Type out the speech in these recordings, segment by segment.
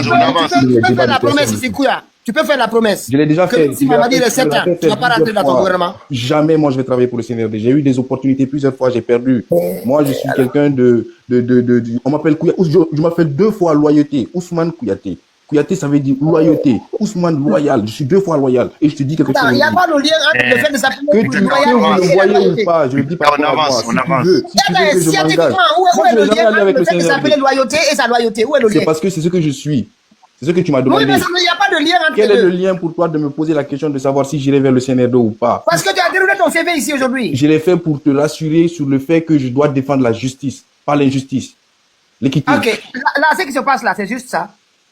Sikouya, tu peux faire la promesse, Sikouya. Tu peux faire la promesse. Je l'ai déjà fait. Si Mamadi reste 7 ans, tu ne vas pas rentrer dans ton gouvernement. Jamais moi je vais travailler pour le CNRD. J'ai eu des opportunités plusieurs fois, j'ai perdu. Moi je suis quelqu'un on m'appelle Kouyaté. Je m'appelle 2 fois loyauté. Ousmane Kouyaté. Kouyaté, ça veut dire loyauté. Ousmane loyal. Je suis 2 fois loyal. Et je te dis quelque chose. Il n'y a pas de lien entre le fait de s'appeler que tu le voyez ou pas, je le dis pas. On avance, on avance. Scientifiquement, où est le lien entre le fait de s'appeler loyauté et sa loyauté? Où est le lien? C'est parce que c'est ce que je suis. C'est ce que tu m'as demandé. Oui, mais il n'y a pas de lien entre Quel est le lien pour toi de me poser la question de savoir si j'irai vers le CNRD ou pas? Parce que tu as déroulé ton CV ici aujourd'hui. Je l'ai fait pour te rassurer sur le fait que je dois défendre la justice, pas l'injustice. L'équité. Ok, là, ce qui se passe là, c'est juste ça.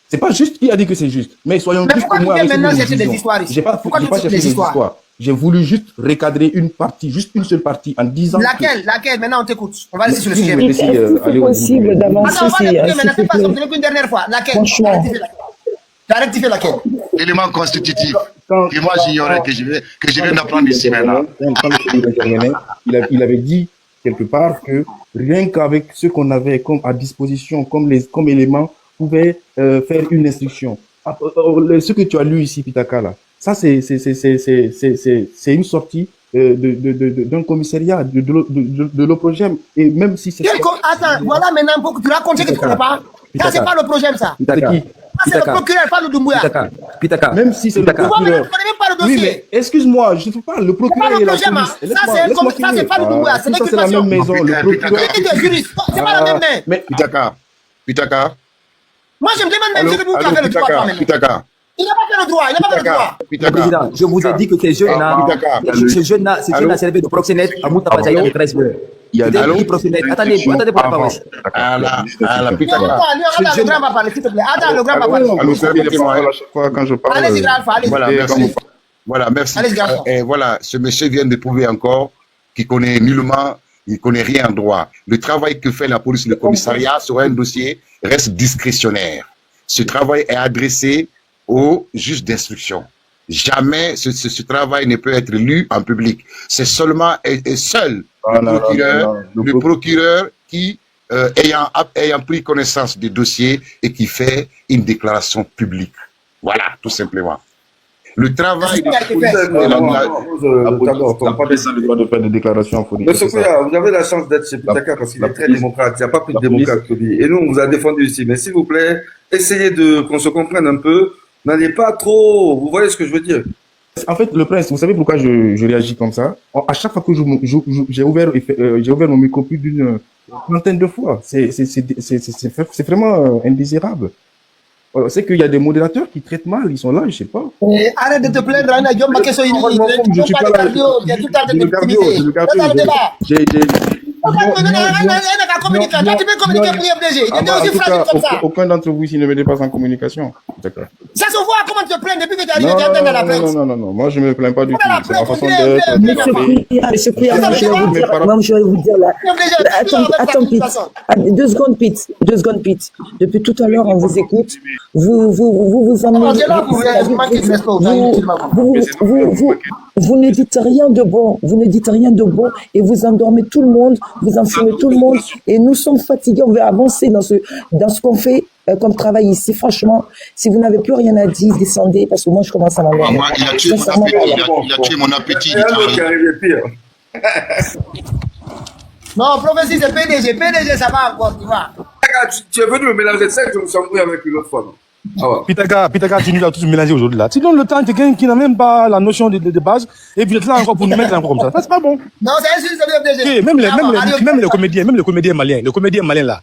C'est pas juste qui a dit que c'est juste. Mais soyons mais plus que moi. Mais pourquoi tu viens maintenant chercher des histoires ici? J'ai pas cherché des histoires. J'ai voulu juste recadrer une partie, juste une seule partie, en disant. Laquelle? Maintenant on t'écoute. On va laisser sur le sujet. C'est possible d'avancer. Attends, on va maintenant, c'est pas sorti qu'une dernière fois. Laquelle? Franchement. Tu as rectifié laquelle? Élément constitutif. Que moi j'ignorais, que je viens d'apprendre ici maintenant. Quand le intervenait, il avait dit quelque part que rien qu'avec ce qu'on avait à disposition comme élément, pouvait faire une instruction. Ce que tu as lu ici, Pitaka, là, ça c'est une sortie d'un commissariat de l'OPROGEM. Et même si c'est... Attends, voilà maintenant pour que tu racontes ce que tu ne connais pas. Ça, c'est pas l'OPROGEM, ça. C'est qui? C'est le procureur, pas le Doumbouya. Pitaka. Même si c'est le procureur. Tu ne connais même pas le dossier. Oui, mais excuse-moi, je ne sais pas, le procureur et la police. Ça, c'est pas le Doumbouya, c'est ça, c'est la même maison. Le procureur... C'est pas la même main. Mais Pitaka. Moi, je me demande même si vous avez le droit, toi, Pitaka. Il n'a pas fait le droit, il n'a pas fait le droit. Président, je vous ai dit que ces jeunes-là, s'est levé de proxénète à Moutabazaï avec 13 heures. Il y a des proxénètes. Attendez pour la parole. Pitaka. Attends, le grand va parler, s'il te plaît. Attends, le grand va parler. À chaque fois quand je parle. Allez-y, grand, allez-y. Voilà, merci. Voilà, merci. Et voilà, ce monsieur vient de prouver encore qu'il connaît nullement, il connaît rien en droit. Le travail que fait la police, le commissariat sur un dossier reste discrétionnaire. Ce travail est adressé au juge d'instruction. Jamais ce travail ne peut être lu en public. C'est seulement et seul le procureur qui, ayant pris connaissance du dossier et qui fait une déclaration publique. Voilà, tout simplement. Le travail de la police on n'a pas le droit de faire des déclarations. Monsieur Kouya, vous avez la chance d'être chez Pitaka parce qu'il est très démocrate. Il n'y a pas plus de démocrate que lui. Et nous, on vous a défendu ici. Mais s'il vous plaît, essayez qu'on se comprenne un peu. N'allez pas trop. Vous voyez ce que je veux dire? En fait, le prince, vous savez pourquoi je réagis comme ça? À chaque fois que j'ai ouvert mon micro plus d'une trentaine de fois, c'est vraiment indésirable. C'est qu'il y a des modérateurs qui traitent mal, ils sont là, je sais pas. Arrête de te plaindre, Anna Guillaume, je suis pas là. Le cardio, aucun d'entre vous ici ne m'aide pas en communication. D'accord. Ça se voit comment tu te plains depuis que tu arrives dans la presse. Non, moi je me plains pas du tout. C'est ma façon d'être. Monsieur Kouya, je vais vous dire là. Attends, Pete. 2 secondes, Pete. Depuis tout à l'heure, on vous écoute. Vous ne dites rien de bon. Vous ne dites rien de bon et vous endormez tout le monde. Vous enfermez tout le monde et nous sommes fatigués. On veut avancer dans ce qu'on fait comme travail ici. Franchement, si vous n'avez plus rien à dire, descendez parce que moi je commence à m'endormir. Il a tué mon appétit. Non, prophétie, c'est PDG, ça va encore, tu vois. Tu es venu me mélanger ça, je me suis embrouillé avec une autre fois. Pitaka, tu nous as tous mélangé aujourd'hui là. Tu donnes le temps à quelqu'un qui n'a même pas la notion de base et puis tu es là encore pour nous mettre encore comme ça. Ça c'est pas bon. Non, c'est un sujet de même les comédiens maliens là.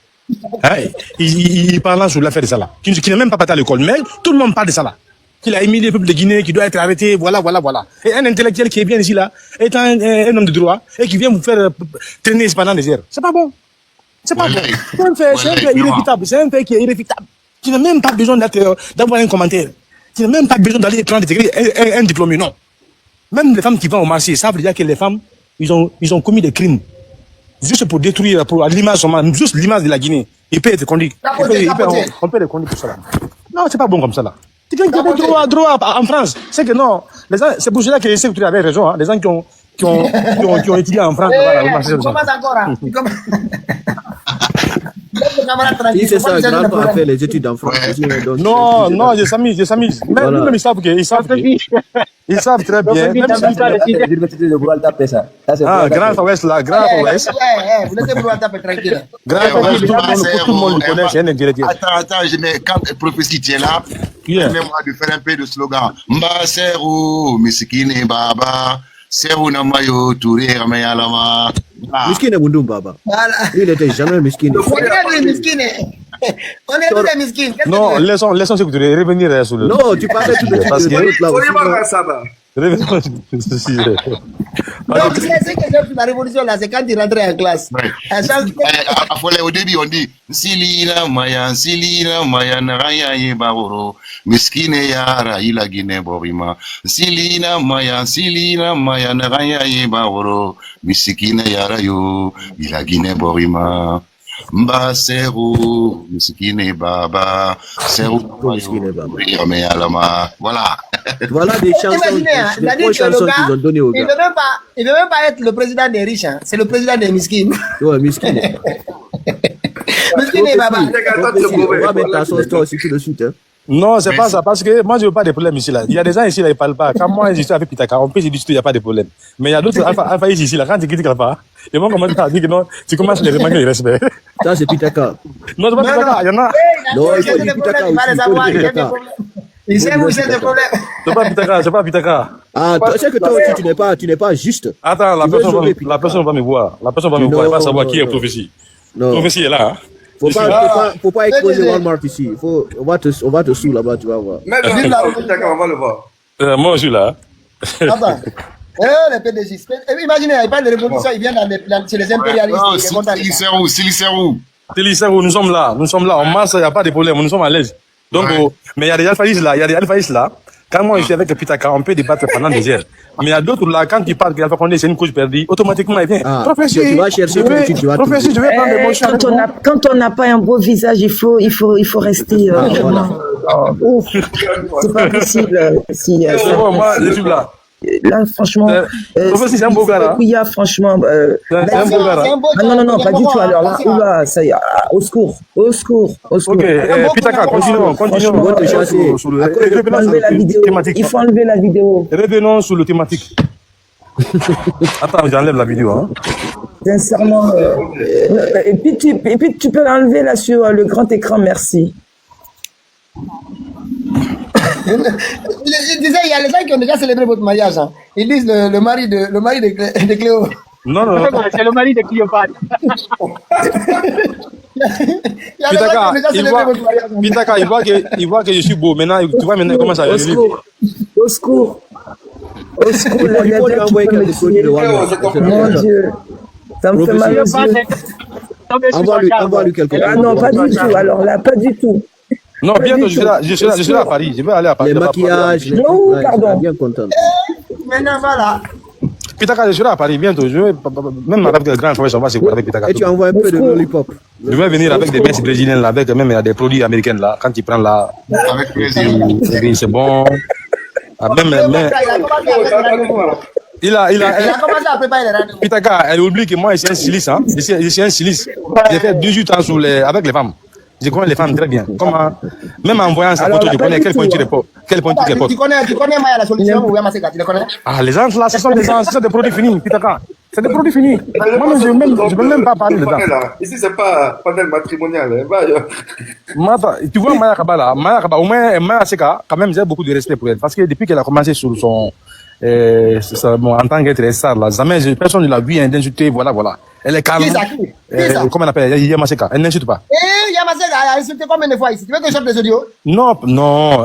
Hein, ils parlent sur l'affaire de ça là. Qui n'est même pas parti à l'école, mais tout le monde parle de ça là. Qu'il a émis le peuple de Guinée, qui doit être arrêté, voilà. Et un intellectuel qui est bien ici là, étant un homme de droit, et qui vient vous faire traîner pendant des heures. C'est pas bon. C'est pas bon. C'est un fait irréfutable. C'est un fait qui est irréfutable. Tu n'as même pas besoin d'avoir un commentaire. Tu n'as même pas besoin d'aller prendre un diplôme, non. Même les femmes qui vont au marché savent déjà que les femmes, ils ont commis des crimes. Juste pour détruire, pour l'image de la Guinée. Ils peuvent être conduits. On peut les conduire pour ça là. Non, c'est pas bon comme ça là. Quelqu'un qui a droit en France, c'est que non. C'est pour cela que je sais que tu avais raison. Hein. Les gens qui ont étudié en France. Voilà, commence encore. tranquille. Si c'est ça, grand a fait les études en France. Non, non, je s'amuse. Même ils savent qu'ils savent. Ils savent très bien. L'université de Bouralta fait ça. Ah, Grand Ouest là, Grand Ouest. Vous laissez Bouralta tranquille. Grand Ouest, tout le monde le connaît, c'est un intellectuel. Attends, quand prophétie tu es là, permets-moi de faire un peu de slogan. Mba Serou, Miskine Baba, Serou Namayo, Touré Ramayalama. Miskine Mundum Baba. Il n'était jamais Miskine. On est des miskines. On est tous des miskines. Non, laissons revenir sur le. Non, tu parlais tout de suite parce de l'autre là aussi. Ça va. Donc, c'est ce que j'ai fait la révolution là, c'est quand il rentrait en classe. Au début, on dit Silina Maya, Naraya Yebaro, Miskine Yara, Ila Guinée Borima. Silina Maya, Naraya Yebaro, Miskine Yara Yo, Ila Guinée Borima. Mba Serou, Miskine Baba, Serou, Miskine Alama. Voilà. Voilà des chansons, des chansons qu'ils ont données aux gars. Il ne veut même pas être le président des riches, hein. C'est le président des miskines. Ouais, Miskine. Miskine et Baba. On va mettre ta sauce toi aussi tout de suite. Hein. Non, c'est pas ça, parce que moi je veux pas de problème ici là. Il y a des gens ici là, ils parlent pas. Quand moi je suis avec Pitaka, on peut se discuter, il n'y a pas de problème. Mais il y a d'autres alpha ici là, quand tu critiques Alpha, les gens commencent à dire que non, tu commences à les manquer de respect. Ça c'est Pitaka. Non, c'est pas Pitaka, il y en a. Non, il faut dire Pitaka aussi. Il sait où c'est le problème. C'est pas Pitaka. Ah, toi, c'est que toi aussi tu n'es pas juste. Attends, la personne va me voir. La personne va me voir, elle va savoir qui est prophétie. Prophétie est là, hein. Faut pas exposer Walmart ici. On va te sous là-bas, tu vas voir. Même on va le voir. Moi, je suis là. Attends. Le PDG. Imaginez, il parle de révolution, il vient chez les impérialistes. Télisserou, nous sommes là. On marche, il n'y a pas de problème, nous sommes à l'aise. Donc, mais il y a des alphaïs là, Quand moi je suis avec le Pitaka, on peut débattre pendant des heures. Mais il y a d'autres là, quand tu parles qu'Alpha Condé c'est une cause perdue, automatiquement il vient. Professeur, tu vas chercher tu vas professeur, je vais prendre des motions. Quand on n'a pas un beau visage, il faut rester. Ouf, c'est pas possible. Moi, je suis là. Là, franchement, c'est un beau gars là. Franchement, c'est un beau gars là. Non, pas du tout. Alors là, ça y est, au secours. Ok, Pitaka, continuons. Il faut enlever la vidéo. Revenons sur le thématique. Attends, j'enlève la vidéo. Hein. Sincèrement. Et puis tu peux l'enlever là sur le grand écran, merci. Je disais, il y a les gens qui ont déjà célébré votre mariage. Hein. Ils disent le mari de Cléo. Non. C'est le mari de Cléopâtre. Pitaka, il voit que je suis beau. Maintenant, tu vois maintenant comment ça va. Au secours. Mon Dieu. Ça me fait mal aux yeux. Envoie-lui quelque chose. Ah non, pas du tout. Alors là, pas du tout. Non, bientôt, je suis là à Paris. Je vais aller à Paris. Les maquillages. Non, pardon. Bien content. Maintenant, voilà. Pitaka, je suis là à Paris bientôt. Même avec le grand frère, on va se voir avec Pitaka. Et tu envoies un peu de lollipop. Je vais venir avec des messes brésiliennes là, avec même des produits américains là. Quand il prend là, Avec plaisir. c'est bon. Il a commencé à préparer les rendez-vous. Pitaka, elle oublie que moi, je suis un styliste. Hein? Je suis un styliste. J'ai fait 18 ans avec les femmes. Je connais les femmes très bien. Même en voyant sa photo, je connais quel point tu réponds. Tu connais Maya la solution ou Yamaseka, tu le connais? Ah, les gens là, ce sont des produits finis, Pitaka. C'est des produits finis. Moi, je ne peux même pas parler dedans. Ici, c'est pas panel matrimonial. Tu vois Maya Kaba, au moins, Maya Seka, quand même, j'ai beaucoup de respect pour elle. Parce que depuis qu'elle a commencé sur son. En tant qu'être star, là, jamais personne ne l'a vu d'insulter, voilà. Elle est calme. Comment on appelle Yamaseka, elle n'insulte pas. Yamaseka a insulté combien de fois ici? Tu veux que je sorte des audios? Non,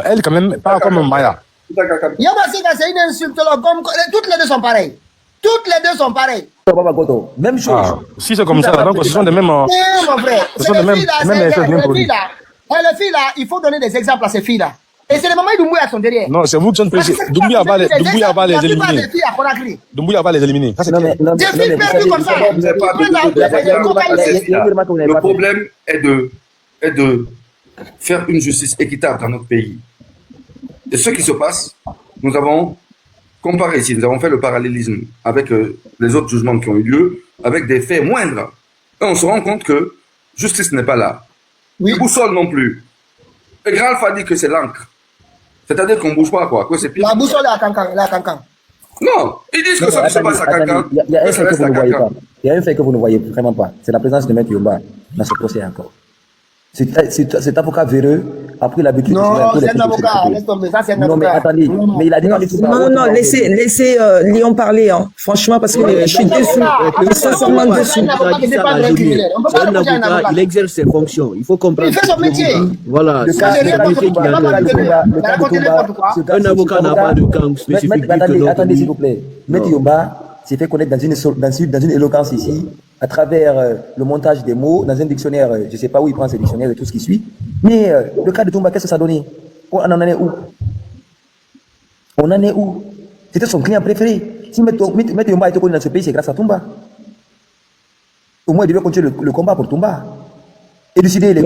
elle quand même, pas comme Maya. Yamaseka, c'est une insulte, toutes les deux sont pareilles. Même chose. Si c'est comme ça, donc ce sont des mêmes. Non, mon frère. Ce sont les filles là, il faut donner des exemples à ces filles-là. Et c'est les mamans Doumbouya qui sont derrière. Non, c'est vous qui sont pressés. Doumbouya va les éliminer. Doumbouya va les éliminer. Des filles perdues comme ça. Le problème est de faire une justice équitable dans notre pays. Et ce qui se passe, nous avons comparé ici, nous avons fait le parallélisme avec les autres jugements qui ont eu lieu, avec des faits moindres. Et on se rend compte que justice n'est pas là. ni boussole non plus. Le grand Alpha dit que c'est l'encre. C'est-à-dire qu'on ne bouge pas, quoi. Que c'est pire. La boussole est à Cancan. Non, ils disent que ça ne se passe à Cancan. Il y a un fait que vous ne voyez pas. Il y a un fait que vous ne voyez vraiment pas. C'est la présence de Maître Yomba dans ce procès encore. Cet avocat véreux a pris l'habitude de non, c'est un avocat. Laisse tomber. Ça, c'est un avocat. Non, mais attendez. Mais il a dit non, laissez Lyon parler. Hein. Franchement, parce que je suis déçu. Je suis sincèrement déçu. Il exerce ses fonctions. Il faut comprendre. Il fait son métier. Voilà. Un avocat n'a pas de camp spécifique. Attendez, s'il vous plaît. Maître Yomba s'est fait connaître dans une éloquence ici, à travers le montage des mots, dans un dictionnaire, je ne sais pas où il prend ses dictionnaires et tout ce qui suit. Mais le cas de Toumba, qu'est-ce que ça a donné? On en est où? On en est où? C'était son client préféré. Si Maître Yomba a été connu dans ce pays, c'est grâce à Toumba. Au moins, il devait continuer le combat pour Toumba. Élucider le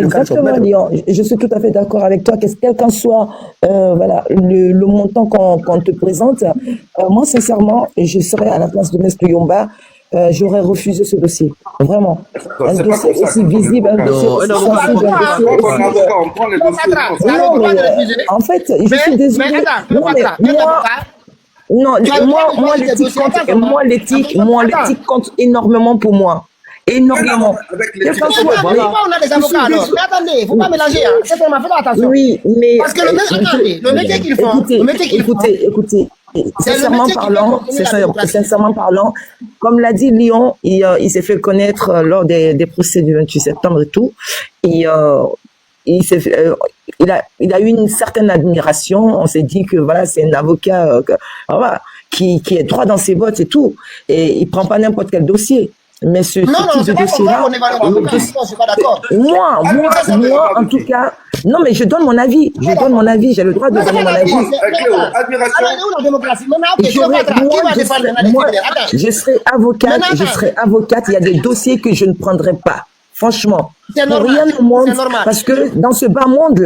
cas de son maître. Lyon, je suis tout à fait d'accord avec toi, quel qu'en soit voilà, le montant qu'on te présente. Moi, sincèrement, je serais à la place de M. Yomba, j'aurais refusé ce dossier. Vraiment. Un dossier aussi visible, un dossier aussi sensible, On prend les dossiers. non, mais en fait, je suis désolée. Moi, l'éthique compte énormément pour moi. Énormément. On a des avocats alors. Mais attendez, il ne faut pas mélanger. Hein. C'est vraiment, faites attention. Oui, mais. Parce que le métier qu'ils font. Écoutez. Sincèrement parlant, comme l'a dit Lyon, il s'est fait connaître lors des procès du 28 septembre et tout. Et il a eu une certaine admiration. On s'est dit que voilà, c'est un avocat qui est droit dans ses bottes et tout. Et il prend pas n'importe quel dossier. Mais ce type de dossier-là, moi, en tout cas, non, mais je donne mon avis. J'ai le droit de donner mon avis. Je serai avocate. Il y a des dossiers que je ne prendrai pas. Franchement, pour rien au monde, parce que dans ce bas monde,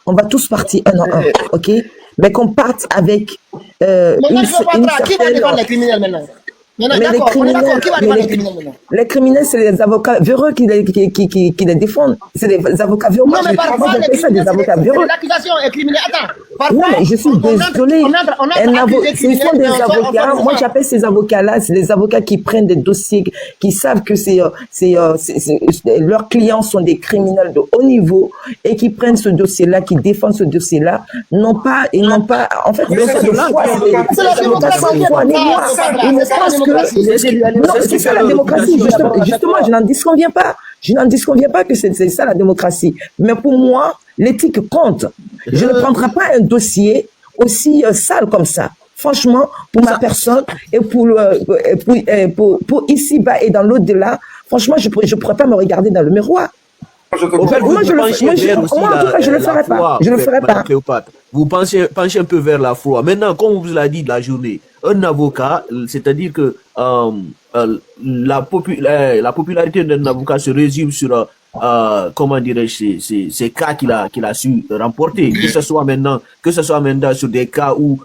on va tous partir un en un, ok? Mais qu'on parte avec une certaine. Qui va défendre les criminels maintenant? Les criminels, c'est les avocats véreux qui les défendent. C'est des avocats véreux. Non, mais parfois, l'accusation est criminelle. Attends. Non, mais je suis désolée. Ce sont des avocats. Moi, j'appelle ces avocats-là, c'est des avocats qui prennent des dossiers, qui savent que leurs clients sont des criminels de haut niveau et qui prennent ce dossier-là, qui défendent ce dossier-là. En fait, ils n'ont pas de foi. C'est la démocratie. Non, c'est ça la démocratie. Justement, je n'en disconviens pas. Que c'est ça la démocratie. Mais pour moi, l'éthique compte. Je ne prendrai pas un dossier aussi sale comme ça. Franchement, pour ma personne et pour ici-bas et dans l'au-delà, franchement, je ne pourrais pas me regarder dans le miroir. Moi, je ne le ferai pas. Je ne le ferai pas. Vous penchez un peu vers la foi. Maintenant, comme on vous l'a dit de la journée, un avocat, c'est-à-dire que la popularité d'un avocat se résume sur comment dirais-je, ces cas qu'il a su remporter, que ce soit maintenant sur des cas où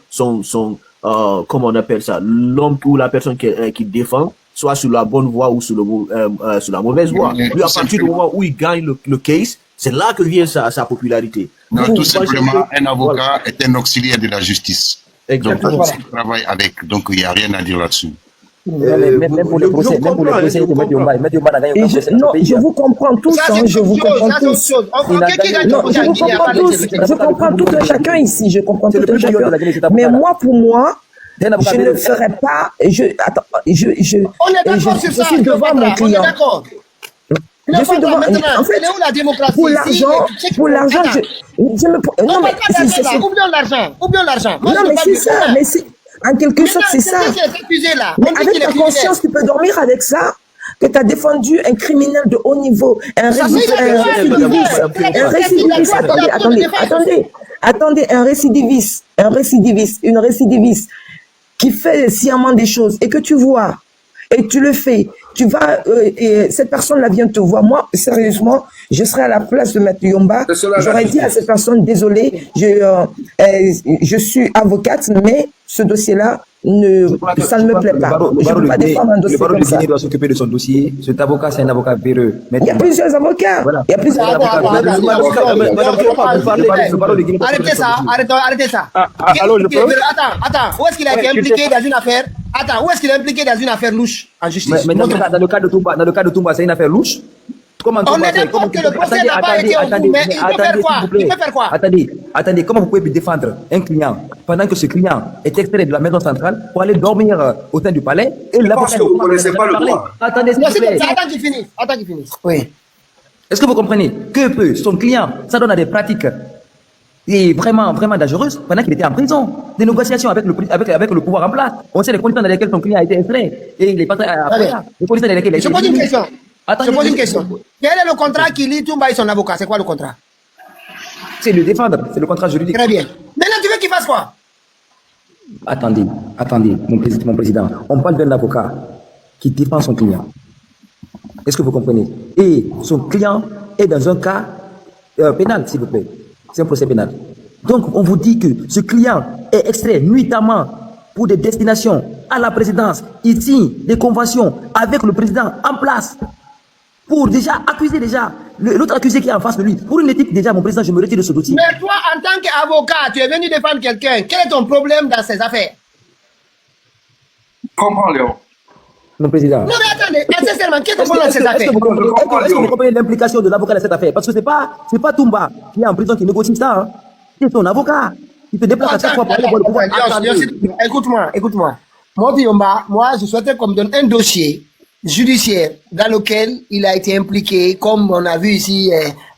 comment on appelle ça, l'homme ou la personne qui défend soit sur la bonne voie ou sur la mauvaise voie. Lui, à partir du moment où il gagne le case, c'est là que vient sa popularité. Non, tout simplement, un avocat est un auxiliaire de la justice. Exactement. Donc, il travaille avec, donc il n'y a rien à dire là-dessus. Même pour les procès, non, je vous comprends tous, je vous comprends tous. Je comprends tout un chacun ici, je comprends tout un chacun. Mais moi, pour moi, je ne ferai pas, je suis devant mon client. Je suis devant, en fait, pour l'argent, oublions l'argent. Non, mais c'est ça, en quelque sorte, c'est ça. Mais avec ta conscience, tu peux dormir avec ça, que tu as défendu un criminel de haut niveau, un récidiviste, une récidiviste qui fait sciemment des choses et que tu vois, et tu le fais, tu vas, et cette personne-là vient te voir. Moi, sérieusement, je serais à la place de Maître Yomba. J'aurais dit à cette personne, désolé, je suis avocate, mais ce dossier-là, ça ne me plaît pas. Je ne peux pas défendre un dossier comme ça. Le barreau de Guinée doit s'occuper de son dossier. Cet avocat, c'est un avocat véreux. Il y a plusieurs avocats. Voilà. Il y a plusieurs avocats. Arrêtez ça, arrêtez ça. Alors, je peux? Attends, où est-ce qu'il a été impliqué dans une affaire? Attends, où est-ce qu'il est impliqué dans une affaire louche en justice? Mais dans le cas de Toumba, c'est une affaire louche. On est d'accord que le procès n'a pas été au bout, mais il peut faire quoi? Il peut faire quoi? Attendez, comment vous pouvez défendre un client pendant que ce client est extrait de la maison centrale pour aller dormir au sein du palais et parce que vous ne connaissez pas le droit. Attendez, s'il vous plaît. Attends qu'il finisse. Oui. Est-ce que vous comprenez que peut son client s'adonne à des pratiques et vraiment dangereuses pendant qu'il était en prison? Des négociations avec le pouvoir en place. On sait les conditions dans lesquelles son client a été extrait et il est pas très les conditions dans lesquelles il a été. Je pose une question. Quel est le contrat qui lie Toumba et son avocat? C'est quoi le contrat? C'est le défendre, c'est le contrat juridique. Très bien. Maintenant, tu veux qu'il fasse quoi? Attendez, mon président. On parle d'un avocat qui défend son client. Est-ce que vous comprenez? Et son client est dans un cas pénal, s'il vous plaît. C'est un procès pénal. Donc, on vous dit que ce client est extrait nuitamment pour des destinations à la présidence. Il signe des conventions avec le président en place pour accuser l'autre accusé qui est en face de lui. Pour une éthique, mon président, je me retire de ce dossier. Mais toi, en tant qu'avocat, tu es venu défendre quelqu'un. Quel est ton problème dans ces affaires? Comprends, Léon. Mon président. Non, mais attendez, sincèrement, quel est ton problème dans ces affaires? Est-ce que vous comprenez l'implication de l'avocat dans cette affaire? Parce que c'est pas Toumba qui est en prison qui négocie ça. Hein. C'est ton avocat. Il te déplace à chaque fois pour aller voir le pouvoir. Écoute-moi. Moi, je souhaiterais qu'on me donne un dossier judiciaire dans lequel il a été impliqué, comme on a vu ici.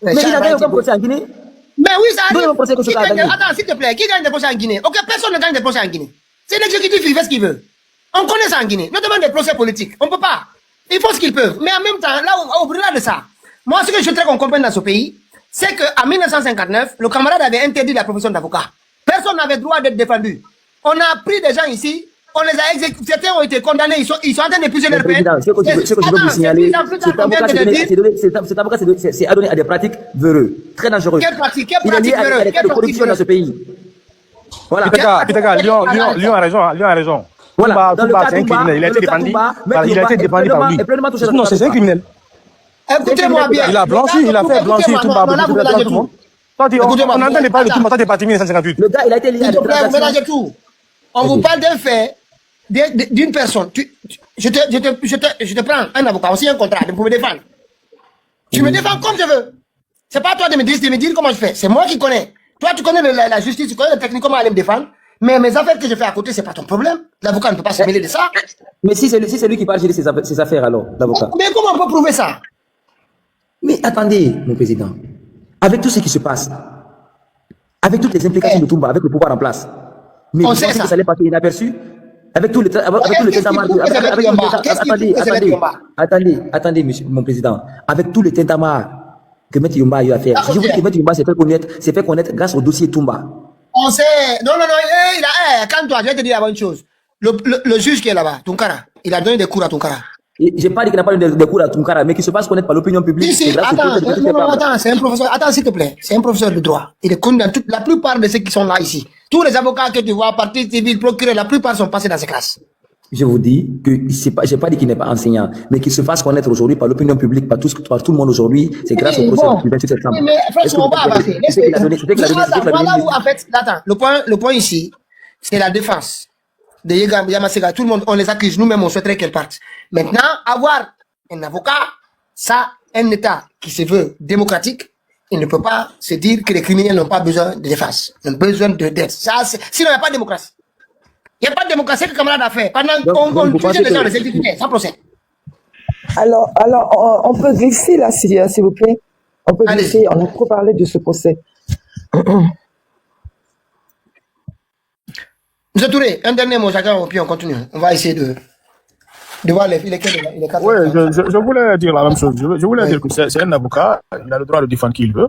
Mais il a gagné aucun procès en Guinée? Mais oui, ça arrive. Attends, s'il te plaît, qui gagne des procès en Guinée? Ok, personne ne gagne des procès en Guinée. C'est l'exécutif, il fait ce qu'il veut. On connaît ça en Guinée, notamment des procès politiques. On ne peut pas. Ils font ce qu'ils peuvent. Mais en même temps, là, au-delà de ça, moi, ce que je voudrais qu'on comprenne dans ce pays, c'est qu'en 1959, le camarade avait interdit la profession d'avocat. Personne n'avait le droit d'être défendu. On a pris des gens ici, on les a exécutés, certains ont été condamnés, ils sont en train d'épuiser leur peine. Ce que je veux vous signaler, cet avocat s'est adonné à des pratiques véreuses, très dangereuses. Quelle pratique véreuses? Il y a de corruption dans ce pays. Voilà. Pitaka, Lyon a raison. Voilà. Dans le cas c'est un criminel, il a été défendu. Il a été défendu par lui. Non, c'est un criminel. Écoutez-moi bien. Il a blanchi, il a fait blanchir Toumba. Toi, on entend parler de Toumba, toi, t'es parti en 1958. Le gars, il a été lié à des transactions. Vous mélangez tout. On vous parle d'un fait, d'une personne. Je te prends un avocat, on signe un contrat pour me défendre. Tu me défends comme je veux. C'est pas toi de me dire comment je fais. C'est moi qui connais. Toi, tu connais la justice, tu connais la technique, comment aller me défendre. Mais mes affaires que je fais à côté, c'est pas ton problème. L'avocat ne peut pas se mêler de ça. Mais si c'est lui qui parle gérer ses affaires, alors, l'avocat. Mais comment on peut prouver ça? Mais attendez, mon président. Avec tout ce qui se passe, avec toutes les implications de Toumba, avec le pouvoir en place, mais vous pensez que ça allait passer inaperçu? Avec tout le tintamarre. Attendez, monsieur, mon président. Avec tout le tintamarre que M. Yumba a eu à faire. Si je vous dis que M. Yumba s'est fait connaître grâce au dossier Toumba. On sait. Non, calme-toi, je vais te dire la bonne chose. Le juge qui est là-bas, Tounkara, il a donné des cours à Tounkara. J'ai pas dit qu'il n'a pas donné des cours à Tounkara, mais qu'il se passe connaître par l'opinion publique. Attends, c'est un professeur. Attends, s'il te plaît. C'est un professeur de droit. Il est connu dans la plupart de ceux qui sont là ici. Tous les avocats que tu vois, partie civile, procureur, la plupart sont passés dans ces classes. Je vous dis que j'ai pas dit qu'il n'est pas enseignant, mais qu'il se fasse connaître aujourd'hui par l'opinion publique, par tout le monde aujourd'hui. C'est grâce au procès du 28 septembre. Mais franchement, on va avancer. Voilà où, en fait, attends, le point ici, c'est la défense de Yamasega. Tout le monde, on les accuse. Nous-mêmes, on souhaiterait qu'elle parte. Maintenant, avoir un avocat, ça, un État qui se veut démocratique, il ne peut pas se dire que les criminels n'ont pas besoin de défense, ils ont besoin d'aide. Sinon, il n'y a pas de démocratie. Il n'y a pas de démocratie que le camarade a fait. Pendant qu'on tue les gens, les exécuter, sans procès. Alors, on peut glisser là, s'il vous plaît. On peut glisser, on a trop parlé de ce procès. Monsieur Touré, un dernier mot chacun, puis on continue. On va essayer de voir les quatre. Oui, je voulais dire la même chose. Je voulais dire que c'est un avocat, il a le droit de défendre qui il veut.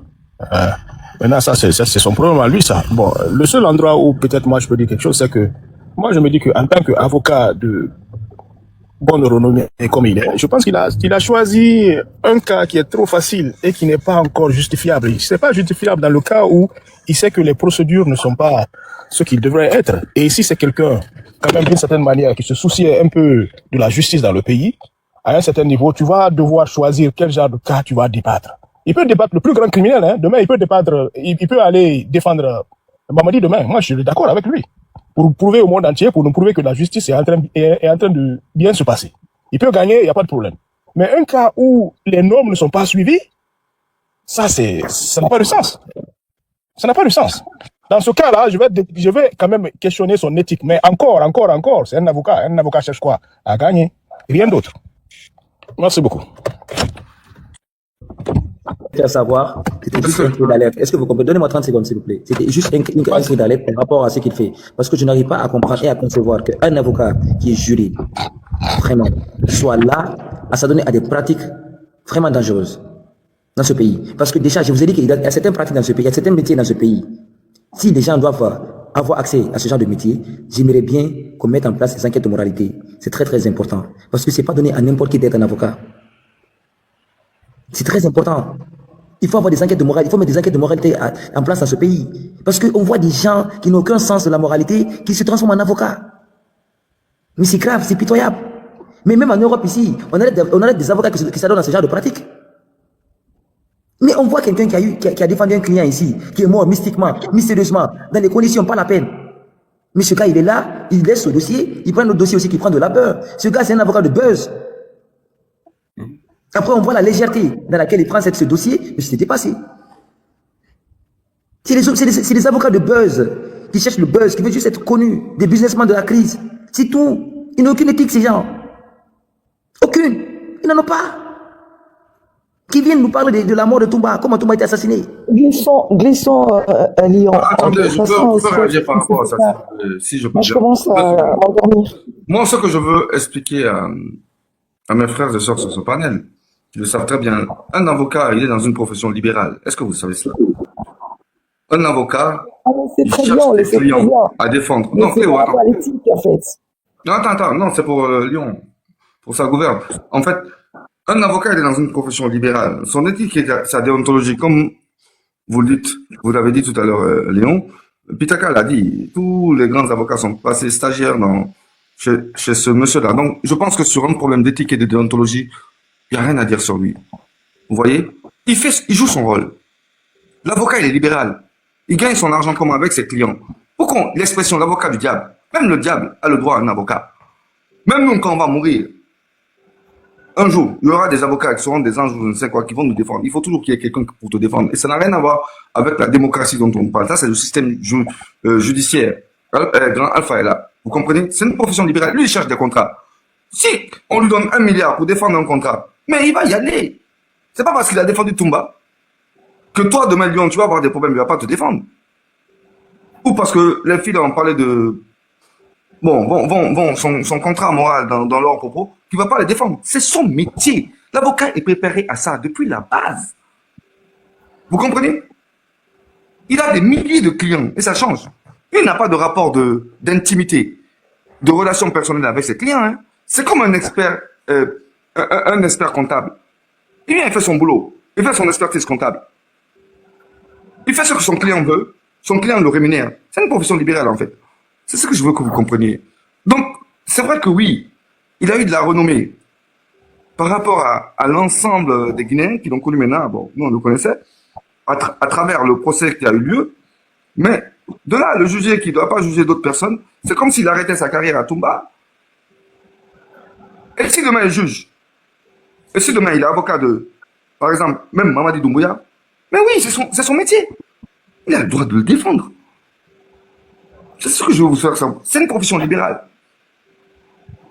Maintenant, ça, c'est son problème à lui, ça. Bon, le seul endroit où peut-être moi je peux dire quelque chose, c'est que moi je me dis qu'en tant qu'avocat de bonne renommée comme il est, je pense qu'il a choisi un cas qui est trop facile et qui n'est pas encore justifiable. C'est pas justifiable dans le cas où il sait que les procédures ne sont pas ce qu'ils devraient être. Et ici, c'est quelqu'un quand même d'une certaine manière, qui se soucie un peu de la justice dans le pays, à un certain niveau, tu vas devoir choisir quel genre de cas tu vas débattre. Il peut débattre le plus grand criminel, hein. Demain, il peut débattre, il peut aller défendre Mamadi demain. Moi, je suis d'accord avec lui. Pour prouver au monde entier, pour nous prouver que la justice est en train de bien se passer. Il peut gagner, il n'y a pas de problème. Mais un cas où les normes ne sont pas suivies, ça n'a pas de sens. Ça n'a pas de sens. Dans ce cas-là, je vais quand même questionner son éthique. Mais encore, c'est un avocat. Un avocat cherche quoi? À gagner. Rien d'autre. Merci beaucoup. À savoir, c'était juste un cri d'alerte. Est-ce que vous comprenez? Donnez-moi 30 secondes, s'il vous plaît. C'était juste un cri d'alerte par rapport à ce qu'il fait. Parce que je n'arrive pas à comprendre et à concevoir qu'un avocat qui est juré, vraiment, soit là à s'adonner à des pratiques vraiment dangereuses dans ce pays. Parce que déjà, je vous ai dit qu'il y a certaines pratiques dans ce pays, il y a certains métiers dans ce pays. Si les gens doivent avoir accès à ce genre de métier, j'aimerais bien qu'on mette en place des enquêtes de moralité. C'est très très important. Parce que c'est pas donné à n'importe qui d'être un avocat. C'est très important. Il faut avoir des enquêtes de moralité, il faut mettre des enquêtes de moralité en place dans ce pays. Parce qu'on voit des gens qui n'ont aucun sens de la moralité, qui se transforment en avocats. Mais c'est grave, c'est pitoyable. Mais même en Europe ici, on a des avocats qui s'adonnent à ce genre de pratiques. Mais on voit quelqu'un qui a défendu un client ici, qui est mort mystiquement, mystérieusement, dans des conditions pas la peine. Mais ce gars, il est là, il laisse ce dossier, il prend notre dossier aussi qui prend de la beurre. Ce gars, c'est un avocat de buzz. Après, on voit la légèreté dans laquelle il prend ce dossier, mais c'était passé. C'est les avocats de buzz qui cherchent le buzz, qui veulent juste être connus, des businessmen de la crise. C'est tout. Ils n'ont aucune éthique, ces gens. Aucune. Ils n'en ont pas. Qui viennent nous parler de la mort de Toumba, comment Toumba a été assassiné. Glissons, Lyon. Attendez, je peux réagir par rapport à ça, si je peux dire. Je commence à m'endormir. Moi, ce que je veux expliquer à mes frères et sœurs sur ce panel, ils le savent très bien, un avocat, il est dans une profession libérale. Est-ce que vous savez cela? Un avocat, il cherche ses clients à défendre. Non, Cléo, attends. En fait. Non, attends, non, c'est pour Lyon, pour sa gouverne. En fait, un avocat, il est dans une profession libérale. Son éthique et sa déontologie, comme vous le dites, vous l'avez dit tout à l'heure, Léon, Pitaka l'a dit, tous les grands avocats sont passés stagiaires chez ce monsieur-là. Donc, je pense que sur un problème d'éthique et de déontologie, il n'y a rien à dire sur lui. Vous voyez? Il joue son rôle. L'avocat, il est libéral. Il gagne son argent comment avec ses clients. Pourquoi l'expression l'avocat du diable? Même le diable a le droit à un avocat. Même nous, quand on va mourir, un jour, il y aura des avocats qui seront des anges ou je ne sais quoi, qui vont nous défendre. Il faut toujours qu'il y ait quelqu'un pour te défendre. Et ça n'a rien à voir avec la démocratie dont on parle. Ça, c'est le système judiciaire. Grand Alpha est là. Vous comprenez? C'est une profession libérale. Lui, il cherche des contrats. Si on lui donne 1 milliard pour défendre un contrat, mais il va y aller. C'est pas parce qu'il a défendu Toumba que toi, demain, Lyon, tu vas avoir des problèmes, il va pas te défendre. Ou parce que les filles ont parlé de... son contrat moral dans leur propos, qui va pas les défendre. C'est son métier. L'avocat est préparé à ça depuis la base. Vous comprenez? Il a des milliers de clients et ça change. Il n'a pas de rapport d'intimité, de relation personnelle avec ses clients. Hein. C'est comme un expert comptable. Il vient, il fait son boulot. Il fait son expertise comptable. Il fait ce que son client veut. Son client le rémunère. C'est une profession libérale, en fait. C'est ce que je veux que vous compreniez. Donc, c'est vrai que oui, il a eu de la renommée par rapport à l'ensemble des Guinéens qui l'ont connu maintenant. Bon, nous, on le connaissait, à travers le procès qui a eu lieu. Mais de là, le juger qui ne doit pas juger d'autres personnes, c'est comme s'il arrêtait sa carrière à Toumba. Et si demain il juge, et si demain il est avocat de, par exemple, même Mamadi Doumbouya, mais oui, c'est son métier. Il a le droit de le défendre. C'est ce que je veux vous faire savoir. C'est une profession libérale.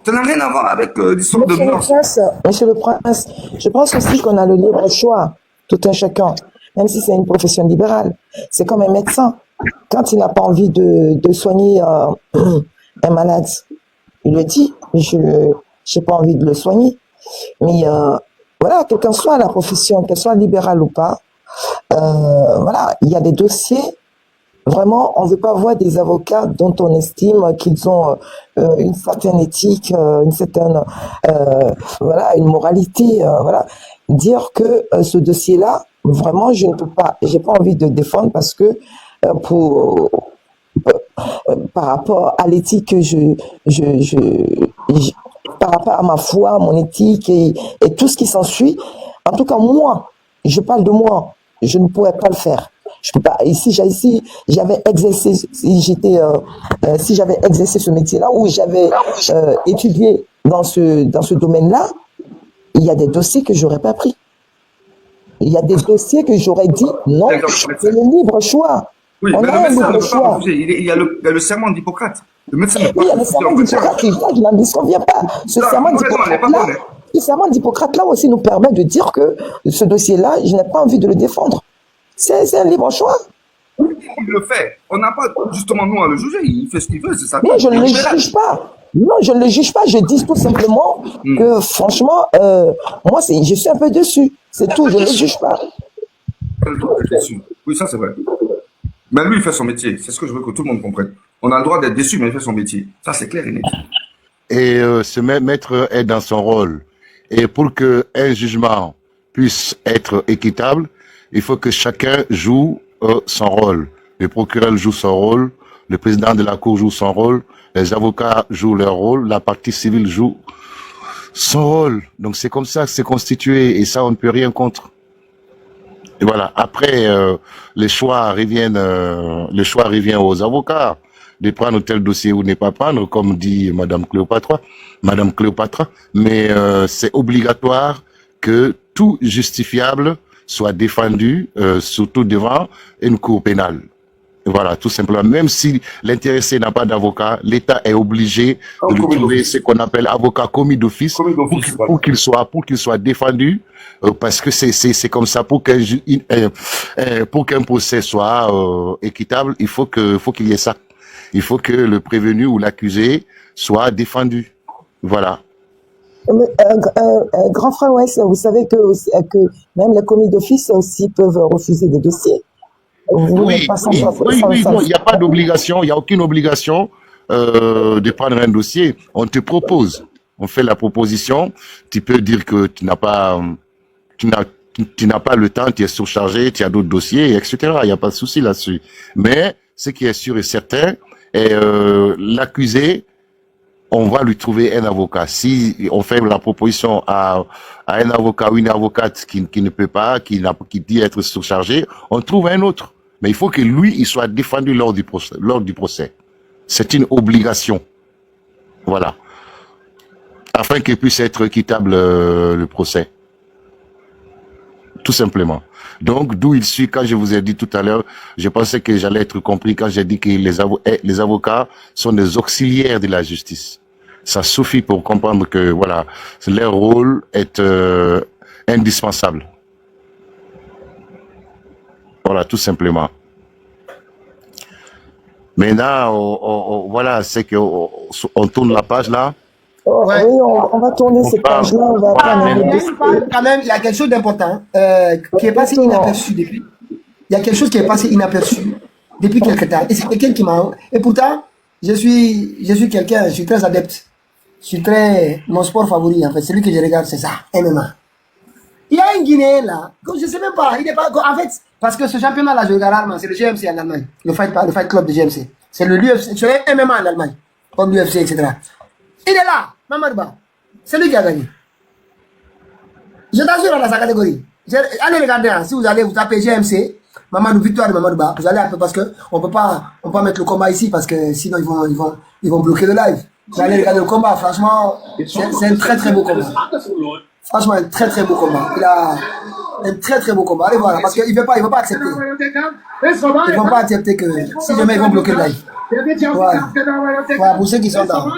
Ça n'a rien à voir avec l'histoire de mœurs. Monsieur le Prince, je pense aussi qu'on a le libre choix, tout un chacun, même si c'est une profession libérale. C'est comme un médecin. Quand il n'a pas envie de soigner un malade, il le dit, mais je n'ai pas envie de le soigner. Mais voilà, quelle qu'en soit la profession, qu'elle soit libérale ou pas, voilà, il y a des dossiers. Vraiment, on ne veut pas voir des avocats dont on estime qu'ils ont une certaine éthique, une certaine, voilà, une moralité. Voilà, dire que ce dossier-là, vraiment, je ne peux pas, j'ai pas envie de défendre parce que par rapport à l'éthique que par rapport à ma foi, mon éthique et tout ce qui s'ensuit. En tout cas, moi, je parle de moi, je ne pourrais pas le faire. Je peux pas. Et si j'avais exercé, si j'avais exercé ce métier-là ou j'avais étudié dans ce domaine-là, il y a des dossiers que j'aurais pas pris. Il y a des dossiers que j'aurais dit non, c'est le libre choix. Oui, on mais a le un médecin ne libre peut pas choix. refuser. Il y a le serment d'Hippocrate. Le médecin ne peut Oui, il y pas a le refuser serment en matière. d'Hippocrate, je n'en disconviens pas. Ce Là, serment vous raison, elle n'est pas d'Hippocrate-là, bonne. ce serment d'Hippocrate-là aussi nous permet de dire que ce dossier-là, je n'ai pas envie de le défendre. C'est un libre choix. Il le fait. On n'a pas justement nous à le juger. Il fait ce qu'il veut, c'est ça. Non, je ne le juge pas. Non, je ne le juge pas. Je dis tout simplement que franchement, moi, je suis un peu dessus. C'est tout, je ne le juge pas. Oui, ça c'est vrai. Mais lui, il fait son métier. C'est ce que je veux que tout le monde comprenne. On a le droit d'être déçu, mais il fait son métier. Ça, c'est clair et net. Et ce maître est dans son rôle. Et pour que un jugement puisse être équitable, il faut que chacun joue son rôle. Le procureur joue son rôle, le président de la cour joue son rôle, les avocats jouent leur rôle, la partie civile joue son rôle. Donc c'est comme ça que c'est constitué et ça, on ne peut rien contre. Et voilà. Après, le choix revient aux avocats de prendre tel dossier ou ne pas prendre, comme dit Madame Cléopâtre. Mais c'est obligatoire que tout justifiable soit défendu, surtout devant une cour pénale. Voilà, tout simplement. Même si l'intéressé n'a pas d'avocat, l'État est obligé de lui trouver ce qu'on appelle avocat commis d'office pour qu'il soit défendu, parce que c'est comme ça. Pour qu'un procès soit équitable, il faut qu'il y ait ça. Il faut que le prévenu ou l'accusé soit défendu. Voilà. Grand frère, ouais, vous savez que même les commis d'office aussi peuvent refuser des dossiers. Oui, il n'y a pas d'obligation, il n'y a aucune obligation de prendre un dossier. On te propose, on fait la proposition. Tu peux dire que tu n'as pas le temps, tu es surchargé, tu as d'autres dossiers, etc. Il n'y a pas de souci là-dessus. Mais ce qui est sûr et certain, est l'accusé, on va lui trouver un avocat. Si on fait la proposition à un avocat ou une avocate qui ne peut pas, qui dit être surchargé, on trouve un autre. Mais il faut que lui, il soit défendu lors du procès. C'est une obligation. Voilà. Afin qu'il puisse être équitable le procès. Tout simplement. Donc, d'où il suit, quand je vous ai dit tout à l'heure, je pensais que j'allais être compris quand j'ai dit que les avocats sont des auxiliaires de la justice. Ça suffit pour comprendre que, voilà, leur rôle est indispensable. Voilà, tout simplement. Maintenant, voilà, c'est qu'on tourne la page là. Ouais. Oui, on va tourner cette page-là. Quand même, il y a quelque chose d'important qui est passé inaperçu depuis. Il y a quelque chose qui est passé inaperçu depuis quelque temps. Et c'est quelqu'un qui m'a... Et pourtant, je suis quelqu'un, je suis très adepte. Mon sport favori, en fait, celui que je regarde, c'est ça, MMA. Il y a un Guinéen là, je ne sais même pas, il n'est pas... En fait, parce que ce championnat-là, je regarde rarement, c'est le GMC en Allemagne. Le fight club de GMC. C'est le l'UFC, c'est le MMA en Allemagne. Comme l'UFC, etc. Il est là, Mamadouba. C'est lui qui a gagné. Je t'assure dans sa catégorie. Allez regarder, hein, si vous allez vous taper GMC, Mamadou, victoire de Mamadouba, vous allez un peu parce que on peut pas mettre le combat ici parce que sinon ils vont bloquer le live. Vous allez regarder le combat, franchement, c'est un très très beau combat. Franchement, un très très beau combat. Il a un très très beau combat. Allez voir, parce qu'il ne veut pas accepter. Ils ne vont pas accepter que si jamais ils vont bloquer le live. Voilà, pour ceux qui sont dans.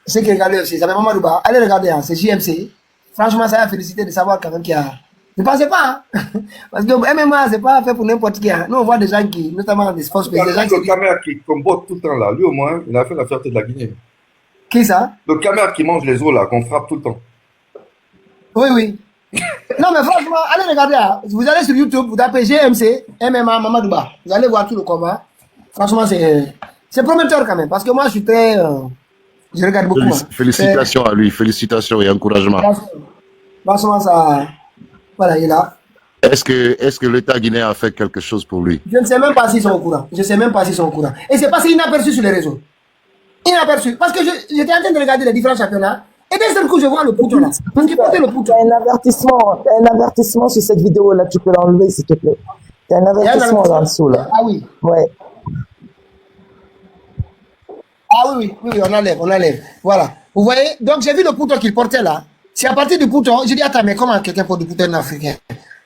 Ceux qui regardent aussi, ça fait Mamadouba. Allez regarder, hein, c'est JMC. Franchement, ça va féliciter de savoir quand même qu'il y a. Ne pensez pas, hein? Parce que MMA, c'est pas fait pour n'importe qui. Hein. Nous, on voit des gens qui, notamment des sports spéciaux. Le caméra qui combote tout le temps là, lui au moins, il a fait la fierté de la Guinée. Qui ça? Le caméra qui mange les os là, qu'on frappe tout le temps. Oui. Non, mais franchement, allez regarder. Hein. Vous allez sur YouTube, vous tapez GMC, MMA, Mamadouba. Vous allez voir tout le combat. Franchement, c'est prometteur quand même. Parce que moi, je suis très. Je regarde beaucoup. Félicitations à lui, félicitations et encouragement. Franchement, ça. Voilà, il est là. Est-ce que l'État guinéen a fait quelque chose pour lui? Je ne sais même pas s'ils sont au courant. Je ne sais même pas s'ils sont au courant. Et c'est passé inaperçu sur les réseaux. Inaperçu. Parce que j'étais en train de regarder les différents championnats. Et d'un seul coup, je vois le poutre là. Parce qu'il portait le poutre. T'as un avertissement sur cette vidéo-là. Tu peux l'enlever, s'il te plaît. T'as un avertissement en dessous, là. Ah oui. Ouais. Ah oui, on enlève. Voilà. Vous voyez? Donc, j'ai vu le poutre qu'il portait là. C'est à partir du poutre, j'ai dit, attends, mais comment quelqu'un porte du poutre africain?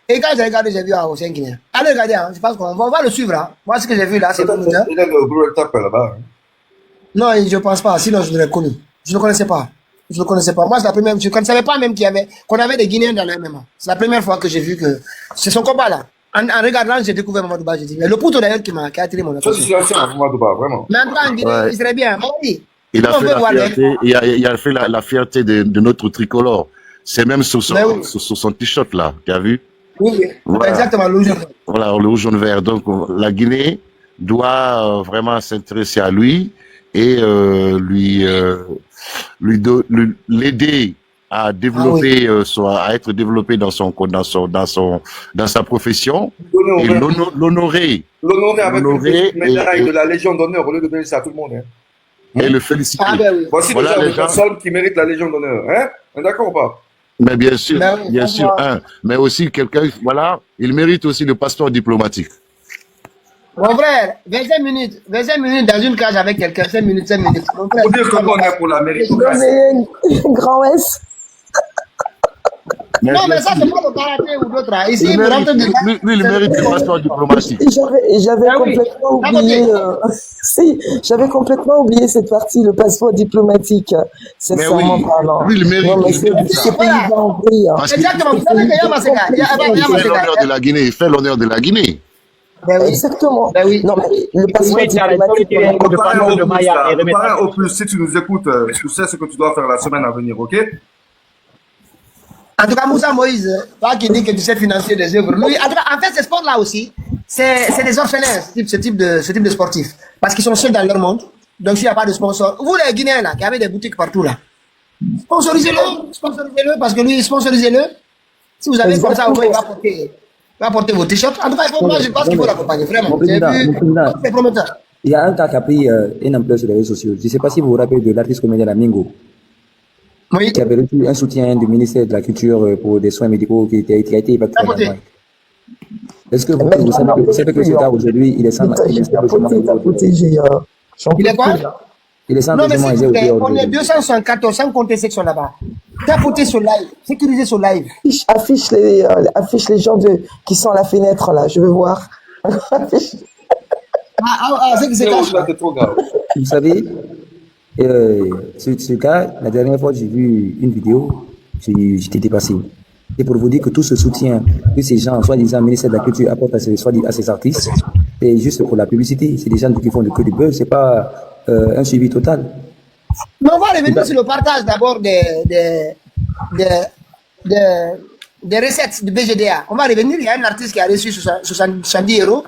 Et quand j'ai regardé, j'ai vu Océan Guinéen. Allez regarder, hein, je pense qu'on va le suivre. Hein. Moi, ce que j'ai vu là, c'est tout. Il a le gros tape là-bas. Non, je ne pense pas. Sinon, je l'aurais connu. Je ne le connaissais pas. Moi, c'est la première. Je ne savais pas même qu'on avait des Guinéens dans le MMA. C'est la première fois que j'ai vu que c'est son combat là. En regardant, j'ai découvert Mamadou Ba. J'ai dit, mais le poutre d'ailleurs qui a attiré mon attention. Ça, c'est l'ancien Mamadou Ba, vraiment. Mais en tout cas, en Guinée, il serait bien. Il a fait la fierté de notre tricolore. C'est même sur son t-shirt là, tu as vu? Oui, voilà. Exactement, le rouge jaune vert. Voilà, le rouge jaune vert. Donc, la Guinée doit vraiment s'intéresser à lui et l'aider à développer, à être développé dans sa profession et l'honorer. L'honorer avec une médaille de la Légion d'honneur au lieu de donner ça à tout le monde. Hein. Et le féliciter. Ah, ben oui. Voici voilà les personnes qui méritent la Légion d'honneur. Hein? D'accord ou pas? Mais bien sûr, mais aussi quelqu'un, voilà, il mérite aussi le passeport diplomatique. Mon frère, 25 minutes dans une cage avec quelqu'un, 5 minutes. Mon frère, faut dire que on est pour la mérite. Grand S. Non, mais ça, c'est pas le karaté ou d'autres. Ici, lui, il mérite le passeport diplomatique. J'avais complètement oublié cette partie, le passeport diplomatique. Sincèrement parlant. Lui, il mérite. Exactement. Vous savez que Yamaseka. Il fait l'honneur de la Guinée. Il fait l'honneur de la Guinée. Exactement. Non, mais le passeport diplomatique. Le parrain au plus, si tu nous écoutes, tu sais ce que tu dois faire la semaine à venir, ok? En tout cas, Moussa Moïse, toi qui dis que tu sais financer des œuvres, lui, en fait, ces sports-là aussi, c'est des orphelins, ce type de sportifs. Parce qu'ils sont seuls dans leur monde. Donc, s'il n'y a pas de sponsor, vous les Guinéens, là, qui avez des boutiques partout, là, sponsorisez-le, parce que lui, sponsorisez-le. Si vous avez comme ça, il va porter vos t-shirts. En tout cas, moi, je pense qu'il faut l'accompagner, vraiment. C'est prometteur. Il y a un cas qui a pris une ampleur sur les réseaux sociaux. Je ne sais pas si vous vous rappelez de l'artiste comédien Mingo. Oui. Qui avait reçu un soutien du ministère de la Culture pour des soins médicaux qui a été évacué en Allemagne. Est-ce que vous savez que ce gars aujourd'hui, il est sans logement? Il est quoi? Il est sans non, mais logement. s'il vous plaît, on est 274 sans compter ceux qui sont là-bas. Tapoter sur live, sécuriser sur live. Affiche les gens qui sont à la fenêtre là, je veux voir. C'est trop grave. Vous savez, ce cas, la dernière fois j'ai vu une vidéo, j'étais dépassé. Et pour vous dire que tout ce soutien que ces gens, soi-disant ministère de la Culture, apportent à ces artistes, c'est juste pour la publicité. C'est des gens qui font que du buzz, c'est pas un suivi total. Mais on va revenir sur le partage d'abord des recettes du BGDA. On va revenir, il y a un artiste qui a reçu 70 €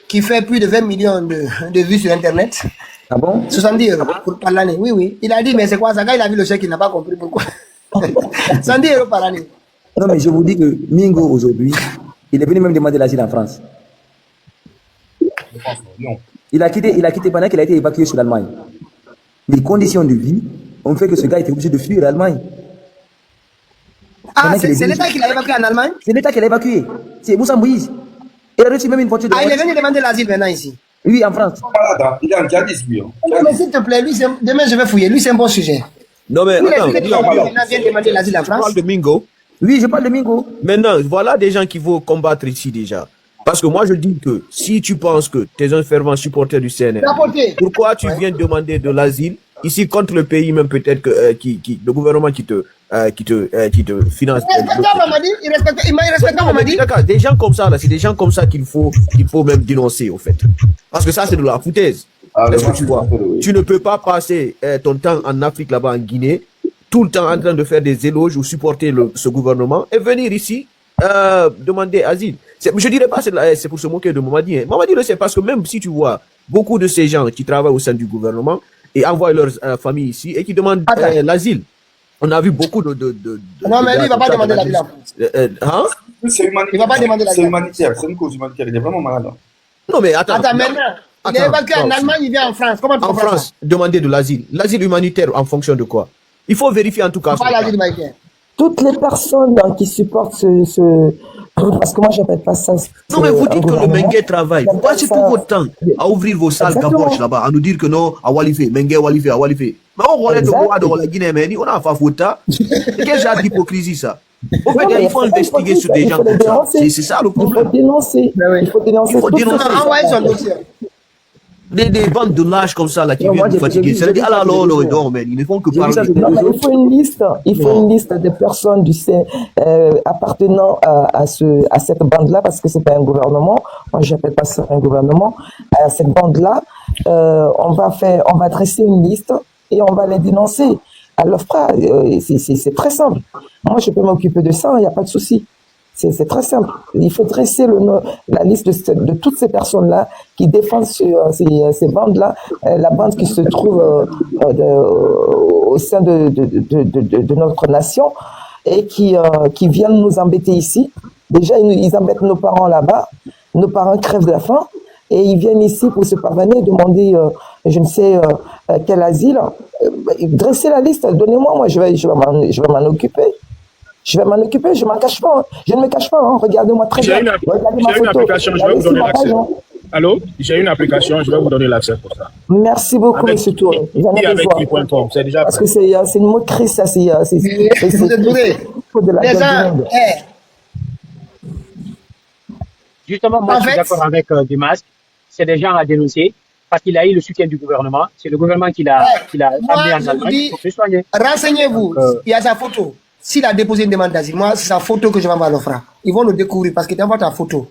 qui fait plus de 20 millions de vues sur Internet. Ah bon? 70 € par l'année, oui. Il a dit, mais c'est quoi ça? Quand il a vu le chèque, il n'a pas compris pourquoi. 110 € par année. Non, mais je vous dis que Mingo, aujourd'hui, il est venu même demander l'asile en France. Il a quitté pendant qu'il a été évacué sur l'Allemagne. Les conditions de vie ont fait que ce gars était obligé de fuir l'Allemagne. Ah, c'est l'État qui l'a évacué en Allemagne? C'est l'État qui l'a évacué. C'est Moussa Moïse. Il a reçu même une voiture de... Ah, il est venu demander l'asile maintenant ici? Oui, en France. Il est en djihadisme, lui. Non, mais s'il te plaît, lui, demain je vais fouiller. Lui, c'est un bon sujet. Non, mais attends, il vient demander l'asile en France. Tu parles de Mingo? Oui, je parle de Mingo. Maintenant, voilà des gens qui vont combattre ici déjà. Parce que moi, je dis que si tu penses que tu es un fervent supporter du CNR, pourquoi tu viens demander de l'asile ici contre le pays, même peut-être que le gouvernement qui te finance. Il m'a respecté, Mamadi. D'accord, des gens comme ça, là, c'est des gens comme ça qu'il faut même dénoncer, au fait. Parce que ça, c'est de la foutaise. Est-ce que tu vois? Tu ne peux pas passer ton temps en Afrique, là-bas, en Guinée, tout le temps en train de faire des éloges ou supporter ce gouvernement et venir ici demander asile. Je dirais pas c'est pour se moquer de Mamadi. Hein. Mamadi le sait parce que même si tu vois beaucoup de ces gens qui travaillent au sein du gouvernement et envoient leurs familles ici et qui demandent l'asile. On a vu beaucoup de non, mais lui, il ne va pas demander la ville en France. Hein? C'est humanitaire. Il ne va pas demander la ville. C'est humanitaire. C'est une cause humanitaire. Il est vraiment malade. Non, mais attends. Attends, maintenant, il est évacué en Allemagne, il vient en France. Comment tu En comprends France, demander de l'asile. L'asile humanitaire en fonction de quoi? Il faut vérifier en tout cas. Pas l'asile humanitaire. Toutes les personnes qui supportent parce que moi, je n'appelle pas ça. Non, mais vous dites que le Mengue travaille. Vous passez tout votre temps à ouvrir vos salles caboches là-bas, à nous dire que non, à Walife, Mengue, Walife, à Walife. Mais on relève de quoi de la Guinée, mais on a fait fouta. Quel genre d'hypocrisie ça? Au fait, il faut investiguer sur des gens comme ça. C'est ça le problème. Il faut dénoncer. Il faut dénoncer. Envoyez son dossier. Des bandes de lâches comme ça là qui viennent nous fatiguer. C'est dire, ah là là, mais ils ne font que parler. Non, mais il faut une liste de personnes appartenant à cette bande-là, parce que c'est pas un gouvernement. Moi, j'appelle pas ça un gouvernement. À cette bande-là, on va dresser une liste et on va les dénoncer à l'OFPRA. C'est très simple. Moi, je peux m'occuper de ça, il n'y a pas de souci. C'est très simple. Il faut dresser la liste de toutes ces personnes-là qui défendent ces bandes-là, la bande qui se trouve au sein de notre nation et qui viennent nous embêter ici. Déjà, ils embêtent nos parents là-bas. Nos parents crèvent de la faim et ils viennent ici pour se parvenir, demander je ne sais quel asile. Dressez la liste, donnez-moi, moi je vais m'en occuper. Je vais m'en occuper, je ne m'en cache pas. Je ne me cache pas. Regardez-moi très bien. J'ai une application, je vais vous donner l'accès. Allô? J'ai une application, je vais vous donner l'accès pour ça. Merci beaucoup, M. Touré. J'en ai besoin. C'est déjà parce que c'est une moquerie, ça. C'est de la gueule. Justement, moi, je suis d'accord avec Dimas. C'est des gens à dénoncer parce qu'il a eu le soutien du gouvernement. C'est le gouvernement qui l'a amené en Allemagne pour se soigner. Renseignez-vous. Il y a sa photo. S'il a déposé une demande d'asile, moi, c'est sa photo que je vais envoyer à l'OFRA. Ils vont le découvrir parce qu'il t'envoie ta photo.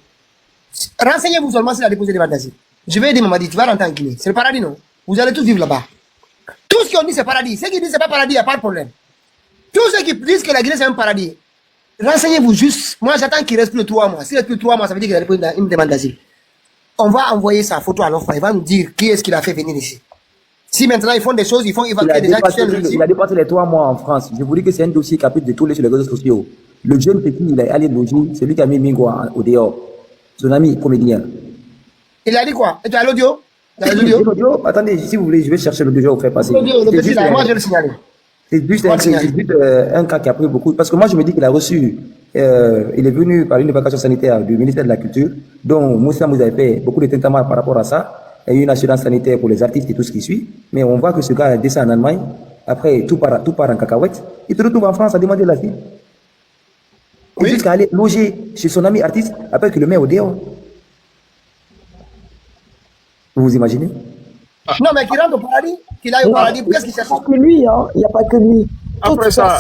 Renseignez-vous seulement s'il a déposé une demande d'asile. Je vais aider Mamadi, tu vas rentrer en Guinée. C'est le paradis, non? Vous allez tous vivre là-bas. Tout ce qu'on dit, c'est paradis. Ceux qui disent que c'est pas paradis, il n'y a pas de problème. Tous ceux qui disent que la Guinée, c'est un paradis. Renseignez-vous juste. Moi, j'attends qu'il reste plus de 3 mois. S'il reste plus de 3 mois, ça veut dire qu'il a déposé une demande d'asile. On va envoyer sa photo à l'OFRA. Il va nous dire qui est-ce qu'il a fait venir ici. Si maintenant ils font des choses, ils font évacuer des gens qui sont il a dépassé les 3 mois en France. Je vous dis que c'est un dossier qui a pu détourner sur les réseaux sociaux. Le jeune petit, il est allé loger, c'est lui qui a mis Mingo au dehors. Son ami comédien. Il a dit quoi? Et tu as l'audio? Attendez, si vous voulez, je vais chercher l'audio, je vais vous faire passer. L'audio, le petit là, moi je vais le signaler. C'est juste un cas qui a pris beaucoup. Parce que moi, je me dis qu'il a reçu, il est venu par une évacuation sanitaire du ministère de la Culture, dont Moussa nous avait fait beaucoup de tintamarre par rapport à ça. Il y a eu une assurance sanitaire pour les artistes et tout ce qui suit. Mais on voit que ce gars descend en Allemagne. Après, tout part en cacahuète. Il se retrouve en France à demander l'asile. Oui. Jusqu'à aller loger chez son ami artiste, après qu'il le met au dehors. Vous vous imaginez? Non, mais qu'il rentre au paradis. Qu'il aille au paradis. Qu'est-ce qu'il cherche? Il n'y a pas que lui, hein. Il n'y a pas que lui. Après ça,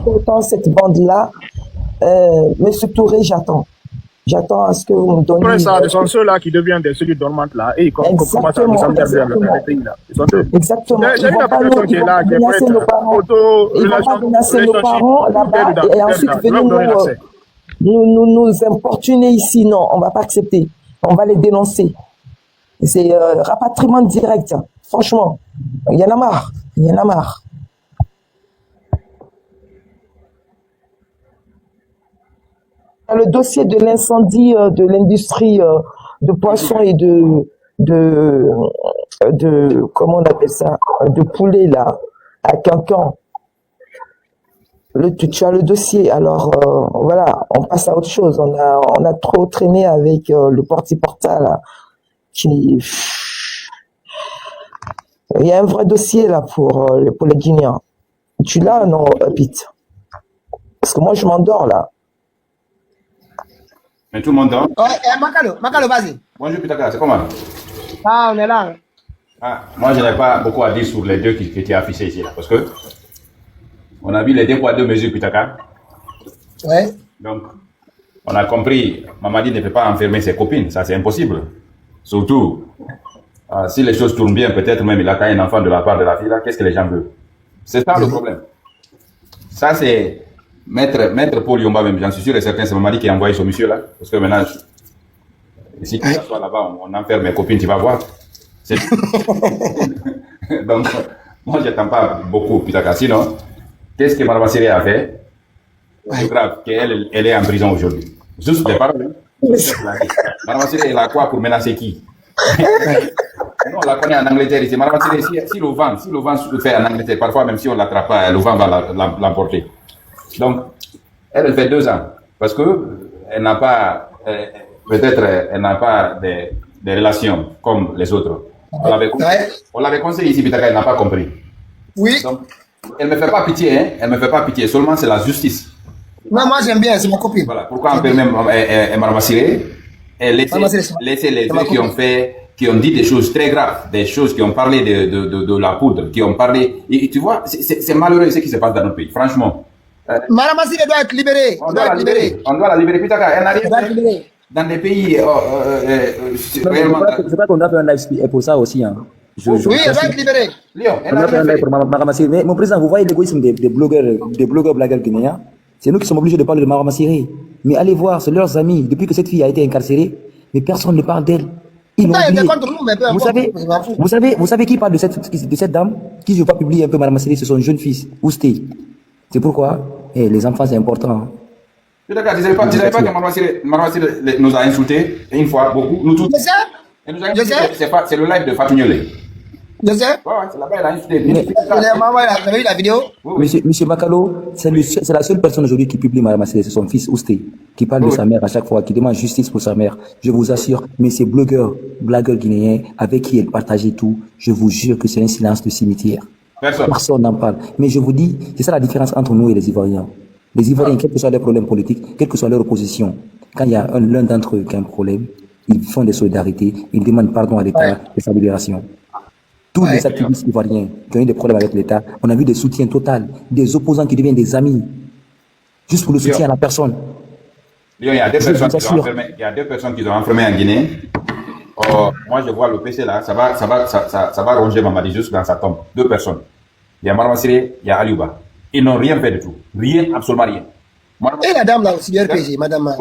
pourtant, cette bande-là, Monsieur Touré, J'attends à ce que vous me donniez... Après ça, ce sont ceux-là qui deviennent des cellules dormantes là et qui commencent à nous emmerder dans le pays là. Ils sont eux. Exactement. J'ai une application qui est là, qui est prête. Ils vont pas menacer nos parents là-bas et ensuite venir nous importuner ici. Non, on ne va pas accepter. On va les dénoncer. C'est rapatriement direct. Franchement, il y en a marre. Il y en a marre. Le dossier de l'incendie de l'industrie de poissons et de comment on appelle ça, de poulet là, à Cancan. Tu as le dossier, alors voilà, on passe à autre chose. On a trop traîné avec le Porti-Porta là, qui... Il y a un vrai dossier là pour les Guinéens. Tu l'as, non, Pete? Parce que moi je m'endors là. Mais tout le monde dort. Makalo, vas-y. Bonjour Pitaka, c'est comment? Ah, on est là. Ah, moi, je n'ai pas beaucoup à dire sur les deux qui étaient affichés ici, là, parce que on a vu les 2 poids 2 mesures Pitaka. Ouais. Donc, on a compris, Mamadi ne peut pas enfermer ses copines, ça c'est impossible. Surtout, si les choses tournent bien, peut-être même il a quand même un enfant de la part de la fille, là, qu'est-ce que les gens veulent? C'est ça le problème. Ça c'est... Maître Paul Yomba, même, j'en suis sûr et certain, c'est Mamadi qui a envoyé ce monsieur là. Parce que maintenant, si tu t'assois là-bas, on enferme mes copines, tu vas voir. Donc, moi, je n'attends pas beaucoup, Pitaka. Sinon, Qu'est-ce que Mme Siré a fait? C'est grave qu'elle est en prison aujourd'hui. Juste des paroles. Mme Siré, elle a quoi pour menacer qui? Non, on la connaît en Angleterre ici. Mme Siré, si le vent se fait en Angleterre, parfois même si on ne l'attrape pas, le vent va l'emporter. Donc, elle fait 2 ans. Parce que elle n'a pas, peut-être, elle n'a pas des relations comme les autres. On l'avait conseillé ici, Pitaka, elle n'a pas compris. Oui. Donc, elle ne me fait pas pitié, hein. Elle ne me fait pas pitié. Seulement, c'est la justice. Non, moi j'aime bien, c'est ma copine. Voilà. Pourquoi on permet Mme Siré laisser les deux qui ont dit des choses très graves, des choses qui ont parlé de la poudre, qui ont parlé. Et tu vois, c'est malheureux ce qui se passe dans notre pays, franchement. Mme Siré doit être libérée. On doit la libérer. Pitaka, elle n'a rien fait. Dans des pays. C'est pas qu'on a fait un live pour ça aussi. Hein. Oui, elle va être libérée. On a fait un live pour Mme Siré. Mais mon président, vous voyez l'égoïsme des blogueurs guinéens. C'est nous qui sommes obligés de parler de Mme Siré. Mais allez voir, c'est leurs amis. Depuis que cette fille a été incarcérée, mais personne ne parle d'elle. Ils l'ont oublié. Vous savez qui parle de cette dame qui, je vois publier un peu Mme Siré, c'est son jeune fils, Ousté. C'est pourquoi les enfants, c'est important. Tu ne savais pas que Mme Siré nous a insultés une fois, beaucoup, nous tous. Je sais. C'est le live de Fatou Niolé. Je sais. Ouais, c'est là-bas, elle a insulté. Vous avez vu la vidéo? Monsieur Makalo, c'est la seule personne aujourd'hui qui publie Mme Siré, c'est son fils Ousté, qui parle de sa mère à chaque fois, qui demande justice pour sa mère. Je vous assure, mais ces blagueurs guinéens avec qui elle partageait tout, je vous jure que c'est un silence de cimetière. Personne n'en parle. Mais je vous dis, c'est ça la différence entre nous et les Ivoiriens. Les Ivoiriens, quels que soient leurs problèmes politiques, quelle que soit leur opposition, quand il y a l'un d'entre eux qui a un problème, ils font des solidarités, ils demandent pardon à l'État de sa libération. Tous les activistes ivoiriens qui ont eu des problèmes avec l'État, on a vu des soutiens totaux, des opposants qui deviennent des amis, juste pour le soutien à la personne. Il y a 2 personnes qui sont enfermées en Guinée. Moi, je vois le PC là, ça va ronger Mamadi juste dans sa tombe. 2 personnes. Il y a Mme Siré, il y a Aliouba. Ils n'ont rien fait du tout. Rien, absolument rien. Et la dame là aussi du RPG, madame,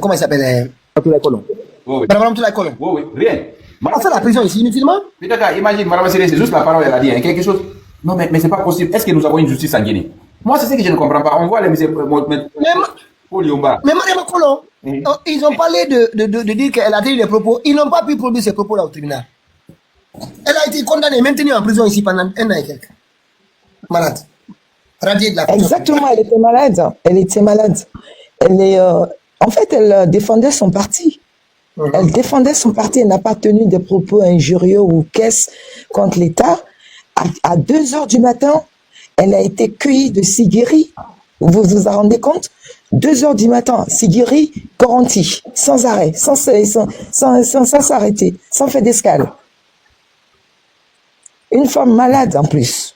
comment elle s'appelle? Abdoulaye Colomb. Madame Abdoulaye Colomb. Oui, rien. On fait la prison ici inutilement? Imagine, Mme Siré, c'est juste la parole, elle a dit hein, quelque chose. Non, mais c'est pas possible. Est-ce que nous avons une justice en Guinée? Moi, c'est ce que je ne comprends pas. On voit les messieurs. Mais Mme Colomb, ils ont parlé de dire qu'elle a tenu des propos. Ils n'ont pas pu produire ces propos-là au tribunal. Elle a été condamnée, maintenue en prison ici pendant 1 an et quelques. Malade. Radiée de la prison. Exactement, elle était malade. Elle était malade. En fait, elle défendait son parti. Elle défendait son parti. Elle n'a pas tenu des propos injurieux ou caisses contre l'État. À 2h du matin, elle a été cueillie de Sigiri. Vous vous en rendez compte? 2h du matin, Sigiri, Coranti, sans arrêt, sans s'arrêter, sans faire d'escale. Une femme malade en plus.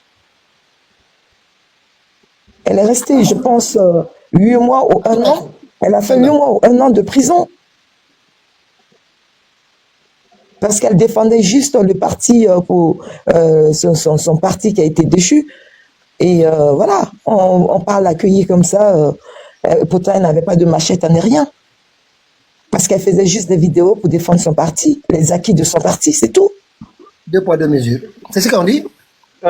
Elle est restée, je pense, 8 mois ou 1 an. Elle a fait 8 mois ou 1 an de prison. Parce qu'elle défendait juste le parti, son parti qui a été déchu. Et voilà, on parle accueilli comme ça. Pourtant, elle n'avait pas de machette ni rien. Parce qu'elle faisait juste des vidéos pour défendre son parti, les acquis de son parti, c'est tout. 2 poids 2 mesures. C'est ce qu'on dit. Si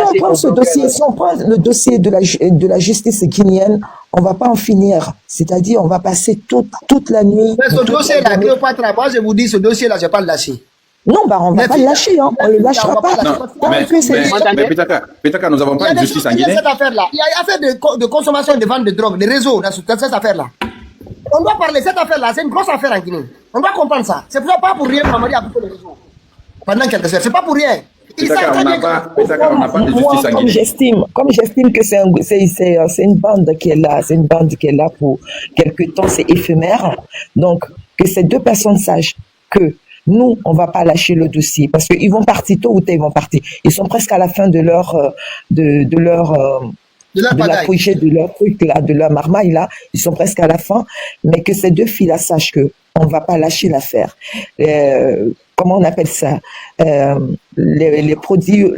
on prend ce dossier, si on prend le dossier de la justice guinéenne, on ne va pas en finir. C'est-à-dire, on va passer toute la nuit. Mais ce dossier-là, Cléopatra, moi je vous dis, ce dossier-là, je ne vais pas le lâcher. Non, on ne va pas le lâcher, hein. On ne le lâchera pas. Mais Pitaka, nous n'avons pas une justice en Guinée. Il y a affaire de consommation et de vente de drogue, de réseau dans cette affaire-là. On doit parler de cette affaire-là, c'est une grosse affaire en Guinée. On doit comprendre ça. C'est pour ça pas pour rien Mamadi a coupé le réseau. Pendant quelques heures, c'est pas pour rien. On n'a pas de justice en Guinée. Comme j'estime que c'est une bande qui est là, c'est une bande qui est là pour quelque temps, c'est éphémère. Donc, que ces 2 personnes sachent que nous, on va pas lâcher le dossier parce qu'ils vont partir tôt ou tard, ils vont partir. Ils sont presque à la fin de leur projet, de leur truc là, de leur marmaille là. Ils sont presque à la fin, mais que ces 2 filles là sachent que on va pas lâcher l'affaire. Comment on appelle ça? Les produits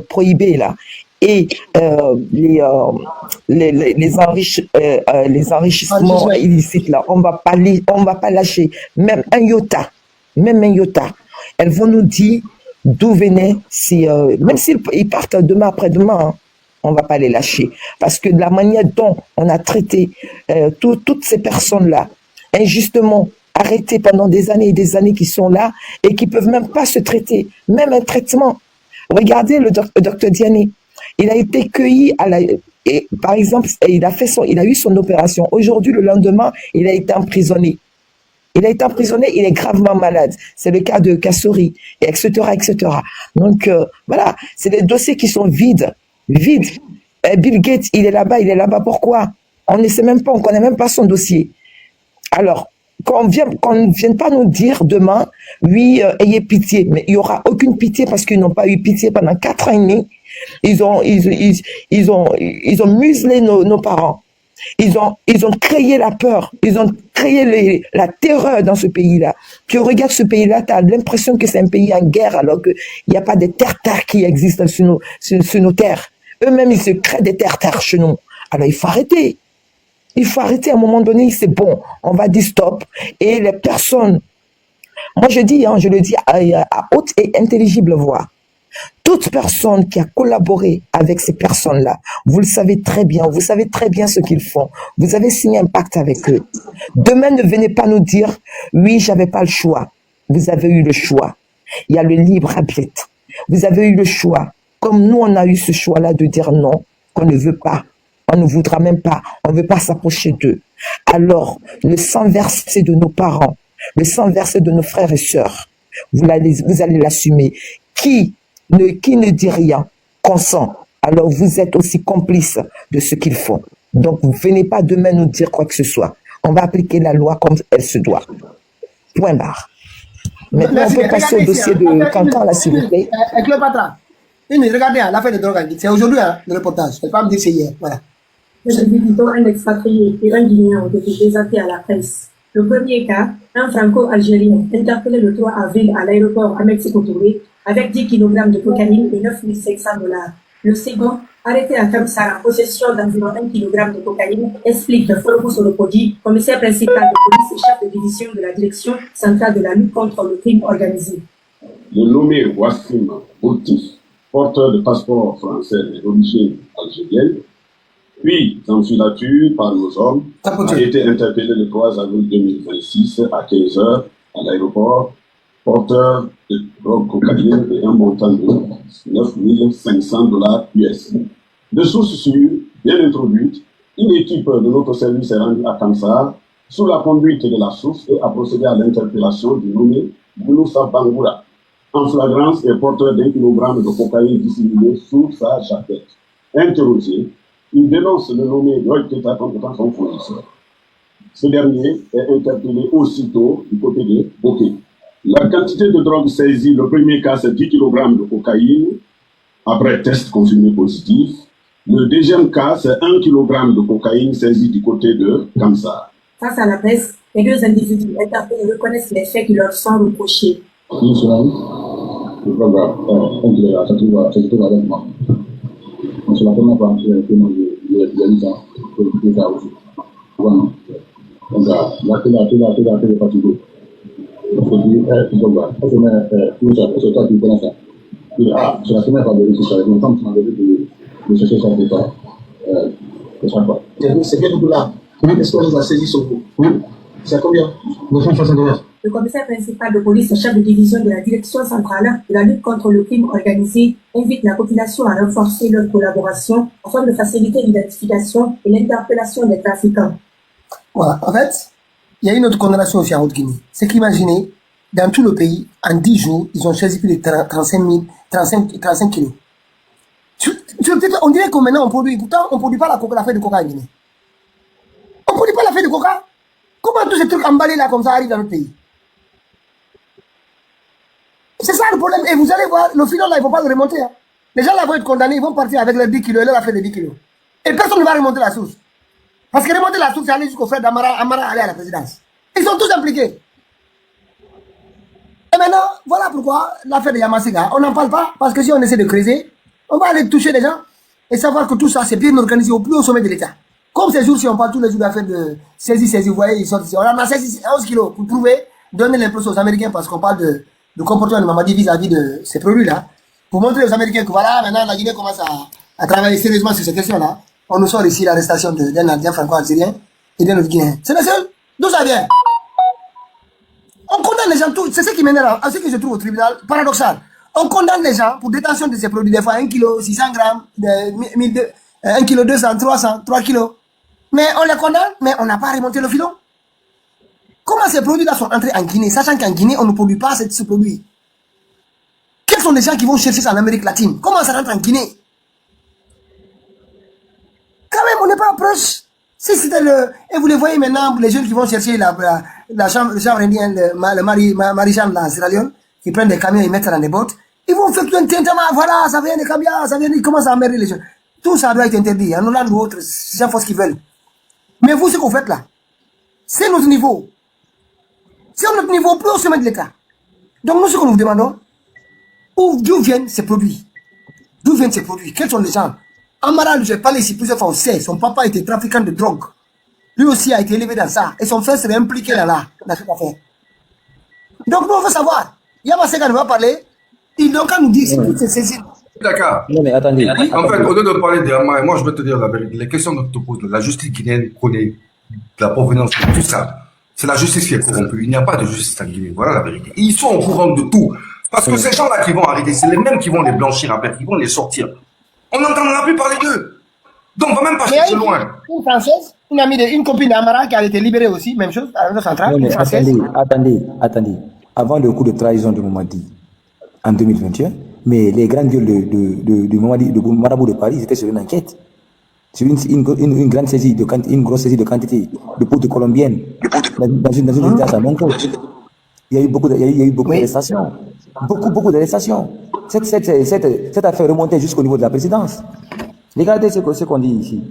prohibés là et les enrichissements illicites là. On va pas lâcher même un iota. Elles vont nous dire d'où venaient, si, même s'ils partent demain après-demain, hein, on ne va pas les lâcher. Parce que de la manière dont on a traité toutes ces personnes-là, injustement arrêtées pendant des années et des années qui sont là et qui ne peuvent même pas se traiter, même un traitement. Regardez le docteur Diané. Il a été cueilli et, par exemple, il a eu son opération. Aujourd'hui, le lendemain, il a été emprisonné. Il a été emprisonné, il est gravement malade. C'est le cas de Kassori, etc., etc. Donc, voilà, c'est des dossiers qui sont vides. Bill Gates, il est là-bas, pourquoi? On ne sait même pas, on ne connaît même pas son dossier. Alors, qu'on ne vienne pas nous dire demain, oui, ayez pitié, mais il n'y aura aucune pitié parce qu'ils n'ont pas eu pitié pendant 4 ans et demi. Ils ont muselé nos parents. Ils ont créé la peur. Ils ont créé la terreur dans ce pays-là. Tu regardes ce pays-là, tu as l'impression que c'est un pays en guerre alors qu'il n'y a pas de terres qui existent sur nos terres. Eux-mêmes, ils se créent des terres chez nous. Alors, il faut arrêter. Il faut arrêter à un moment donné, c'est bon. On va dire stop. Et les personnes, moi je dis, je le dis à haute et intelligible voix, toute personne qui a collaboré avec ces personnes-là, vous le savez très bien, vous savez très bien ce qu'ils font. Vous avez signé un pacte avec eux. Demain, ne venez pas nous dire, oui, j'avais pas le choix. Vous avez eu le choix. Il y a le libre arbitre. Vous avez eu le choix. Comme nous, on a eu ce choix-là de dire non, qu'on ne veut pas. On ne voudra même pas. On ne veut pas s'approcher d'eux. Alors, le sang versé de nos parents, le sang versé de nos frères et sœurs, vous allez l'assumer. Qui ne dit rien consent, alors vous êtes aussi complice de ce qu'ils font. Donc, vous ne venez pas demain nous dire quoi que ce soit. On va appliquer la loi comme elle se doit. Point barre. Maintenant, on peut passer au dossier de Cancan, là, s'il vous plaît. Cléopatra, regardez l'affaire de drogue. C'est aujourd'hui le reportage. Je ne vais pas me dire c'est hier. Voilà. Un expatrié et un Guinéen ont été présentés à la presse. Le premier cas, un Franco-Algérien interpellé le 3 avril à l'aéroport Ahmed Sékou Touré avec 10 kg de cocaïne et 9 500 $. Le second, arrêté à Kamsar en possession d'environ 1 kg de cocaïne, explique Foloko Solopodi, commissaire principal de police et chef de division de la direction centrale de la lutte contre le crime organisé. Le nommé Wassim Boutif, porteur de passeport français et d'origine algérienne, puis en filature par nos hommes, a été interpellé le 3 avril 2026 à 15h à l'aéroport, porteur de drogue cocaïne et un montant de 9 500 $ US. De sources sûres, bien introduites, une équipe de notre service est rendue à Kamsar sous la conduite de la source et a procédé à l'interpellation du nommé Bounoussa Bangoura, en flagrance et porteur d'1 kg de cocaïne dissimulé sous sa jaquette. Interrogé, il dénonce le nommé Lloyd Teta comme étant son fournisseur. Ce dernier est interpellé aussitôt du côté de Bokeh. La quantité de drogue saisie, le premier cas, c'est 10 kg de cocaïne, après test confirmé positif. Le deuxième cas, c'est 1 kg de cocaïne saisie du côté de Kamsar. Face à la presse, les deux individus interpellés reconnaissent les faits qui leur sont reprochés. C'est la première fois que moi je réalise ça, que ça aussi. Voilà. Donc là, c'est fatigué. Il faut dire, c'est toi qui connais ça. C'est la première fois de réussir ça. Donc, comme tu m'avais dit de chercher ça pour toi, c'est chaque fois. C'est quel coup-là? Est-ce qu'on nous a saisi sur vous? Oui. C'est combien? 969. Le commissaire principal de police, chef de division de la direction centrale de la lutte contre le crime organisé, invite la population à renforcer leur collaboration afin de faciliter l'identification et l'interpellation des trafiquants. Voilà. En fait, il y a une autre condamnation aussi en Haute-Guinée. C'est qu'imaginez, dans tout le pays, en 10 jours, ils ont saisi plus de 35 kilos. On dirait que maintenant on produit, pourtant on ne produit pas la feuille de coca en Guinée. On ne produit pas la feuille de coca. Comment tous ces trucs emballés là comme ça arrivent dans notre pays? C'est ça le problème. Et vous allez voir, le filon là, ils ne vont pas le remonter. Hein. Les gens là vont être condamnés, ils vont partir avec leurs 10 kilos et leur affaire de 10 kilos. Et personne ne va remonter la source. Parce que remonter la source, c'est aller jusqu'au frère d'Amara, Amara aller à la présidence. Ils sont tous impliqués. Et maintenant, voilà pourquoi l'affaire de Yamasega, on n'en parle pas, parce que si on essaie de creuser, on va aller toucher les gens et savoir que tout ça, c'est bien organisé au plus haut sommet de l'État. Comme ces jours-ci, on parle tous les jours d'affaires de saisie, vous voyez, ils sortent ici. On a saisi 11 kilos pour prouver, donner l'impression aux Américains parce qu'on parle le comportement de Mamadi vis-à-vis de ces produits-là, pour montrer aux Américains que voilà, maintenant la Guinée commence à travailler sérieusement sur ces questions-là. On nous sort ici l'arrestation d'un franco-algérien et d'un autre Guinéen. C'est le seul. D'où ça vient? On condamne les gens, c'est ce qui m'énerve, ce que je trouve au tribunal, paradoxal. On condamne les gens pour détention de ces produits, des fois 1 kg, 600 grammes, 1 kg 200, 300, 3 kg. Mais on les condamne, mais on n'a pas remonté le filon. Comment ces produits-là sont entrés en Guinée, sachant qu'en Guinée, on ne produit pas ce produit? Quels sont les gens qui vont chercher ça en Amérique latine? Comment ça rentre en Guinée? Quand même, on n'est pas proche. Si c'était et vous les voyez maintenant, les jeunes qui vont chercher la chambre indienne, le maréchal de la Sierra Leone, qui prennent des camions et mettent ça dans des bottes, ils vont faire tout un tintement, voilà, ça vient des camions, ça vient, ils commencent à emmerder les jeunes. Tout ça doit être interdit, en Hollande ou autre, c'est chaque fois ce qu'ils veulent. Mais vous, ce que vous faites là, c'est notre niveau. C'est notre niveau, plus au sommet de l'État. Donc nous, ce que nous vous demandons, d'où viennent ces produits? D'où viennent ces produits? Quels sont les gens? Amaral, je parlé ici plusieurs fois, on sait, son papa était trafiquant de drogue. Lui aussi a été élevé dans ça. Et son frère serait impliqué dans cette affaire. Donc nous, on veut savoir. Yamaseka ne va parler. Il donc nous dire si toutes ces saisines. D'accord. Non, mais attendez. En fait, au lieu de parler de moi, je vais te dire la vérité. Les questions que tu poses, la justice guinéenne connaît la provenance de tout ça. C'est la justice qui est corrompue. Il n'y a pas de justice en Guinée. Voilà la vérité. Ils sont au courant de tout. Parce que ces gens-là qui vont arrêter, c'est les mêmes qui vont les blanchir après, qui vont les sortir. On n'entendra plus parler d'eux. Donc, on va même pas chercher loin. Une Française, une copine d'Amara qui a été libérée aussi, même chose, à la centrale. Non, mais attendez. Avant le coup de trahison de Mamadi, en 2021, mais les grandes gueules de Mamadi, de Marabout de Paris, étaient sur une enquête. Sur une grande saisie une grosse saisie de quantité de poudre colombienne dans une résidence à Monco. Il y a eu beaucoup d'arrestations. Beaucoup d'arrestations. Cette affaire remontait jusqu'au niveau de la présidence. Regardez ce qu'on dit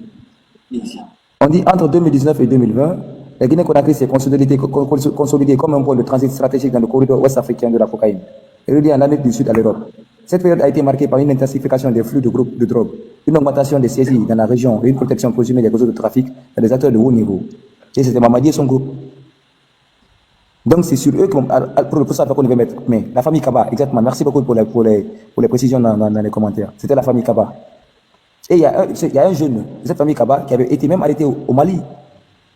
ici. On dit entre 2019 et 2020, la Guinée-Conakry s'est consolidée comme un pôle de transit stratégique dans le corridor ouest-africain de la cocaïne, relié en Amérique du Sud à l'Europe. Cette période a été marquée par une intensification des flux de groupes de drogue, une augmentation des saisies dans la région et une protection présumée des réseaux de trafic par des acteurs de haut niveau. Et c'était Mamadi et son groupe. Donc c'est sur eux pour ça qu'on devait mettre. Mais la famille Kaba, exactement. Merci beaucoup pour les précisions dans les commentaires. C'était la famille Kaba. Et il y a un jeune de cette famille Kaba qui avait été même arrêté au Mali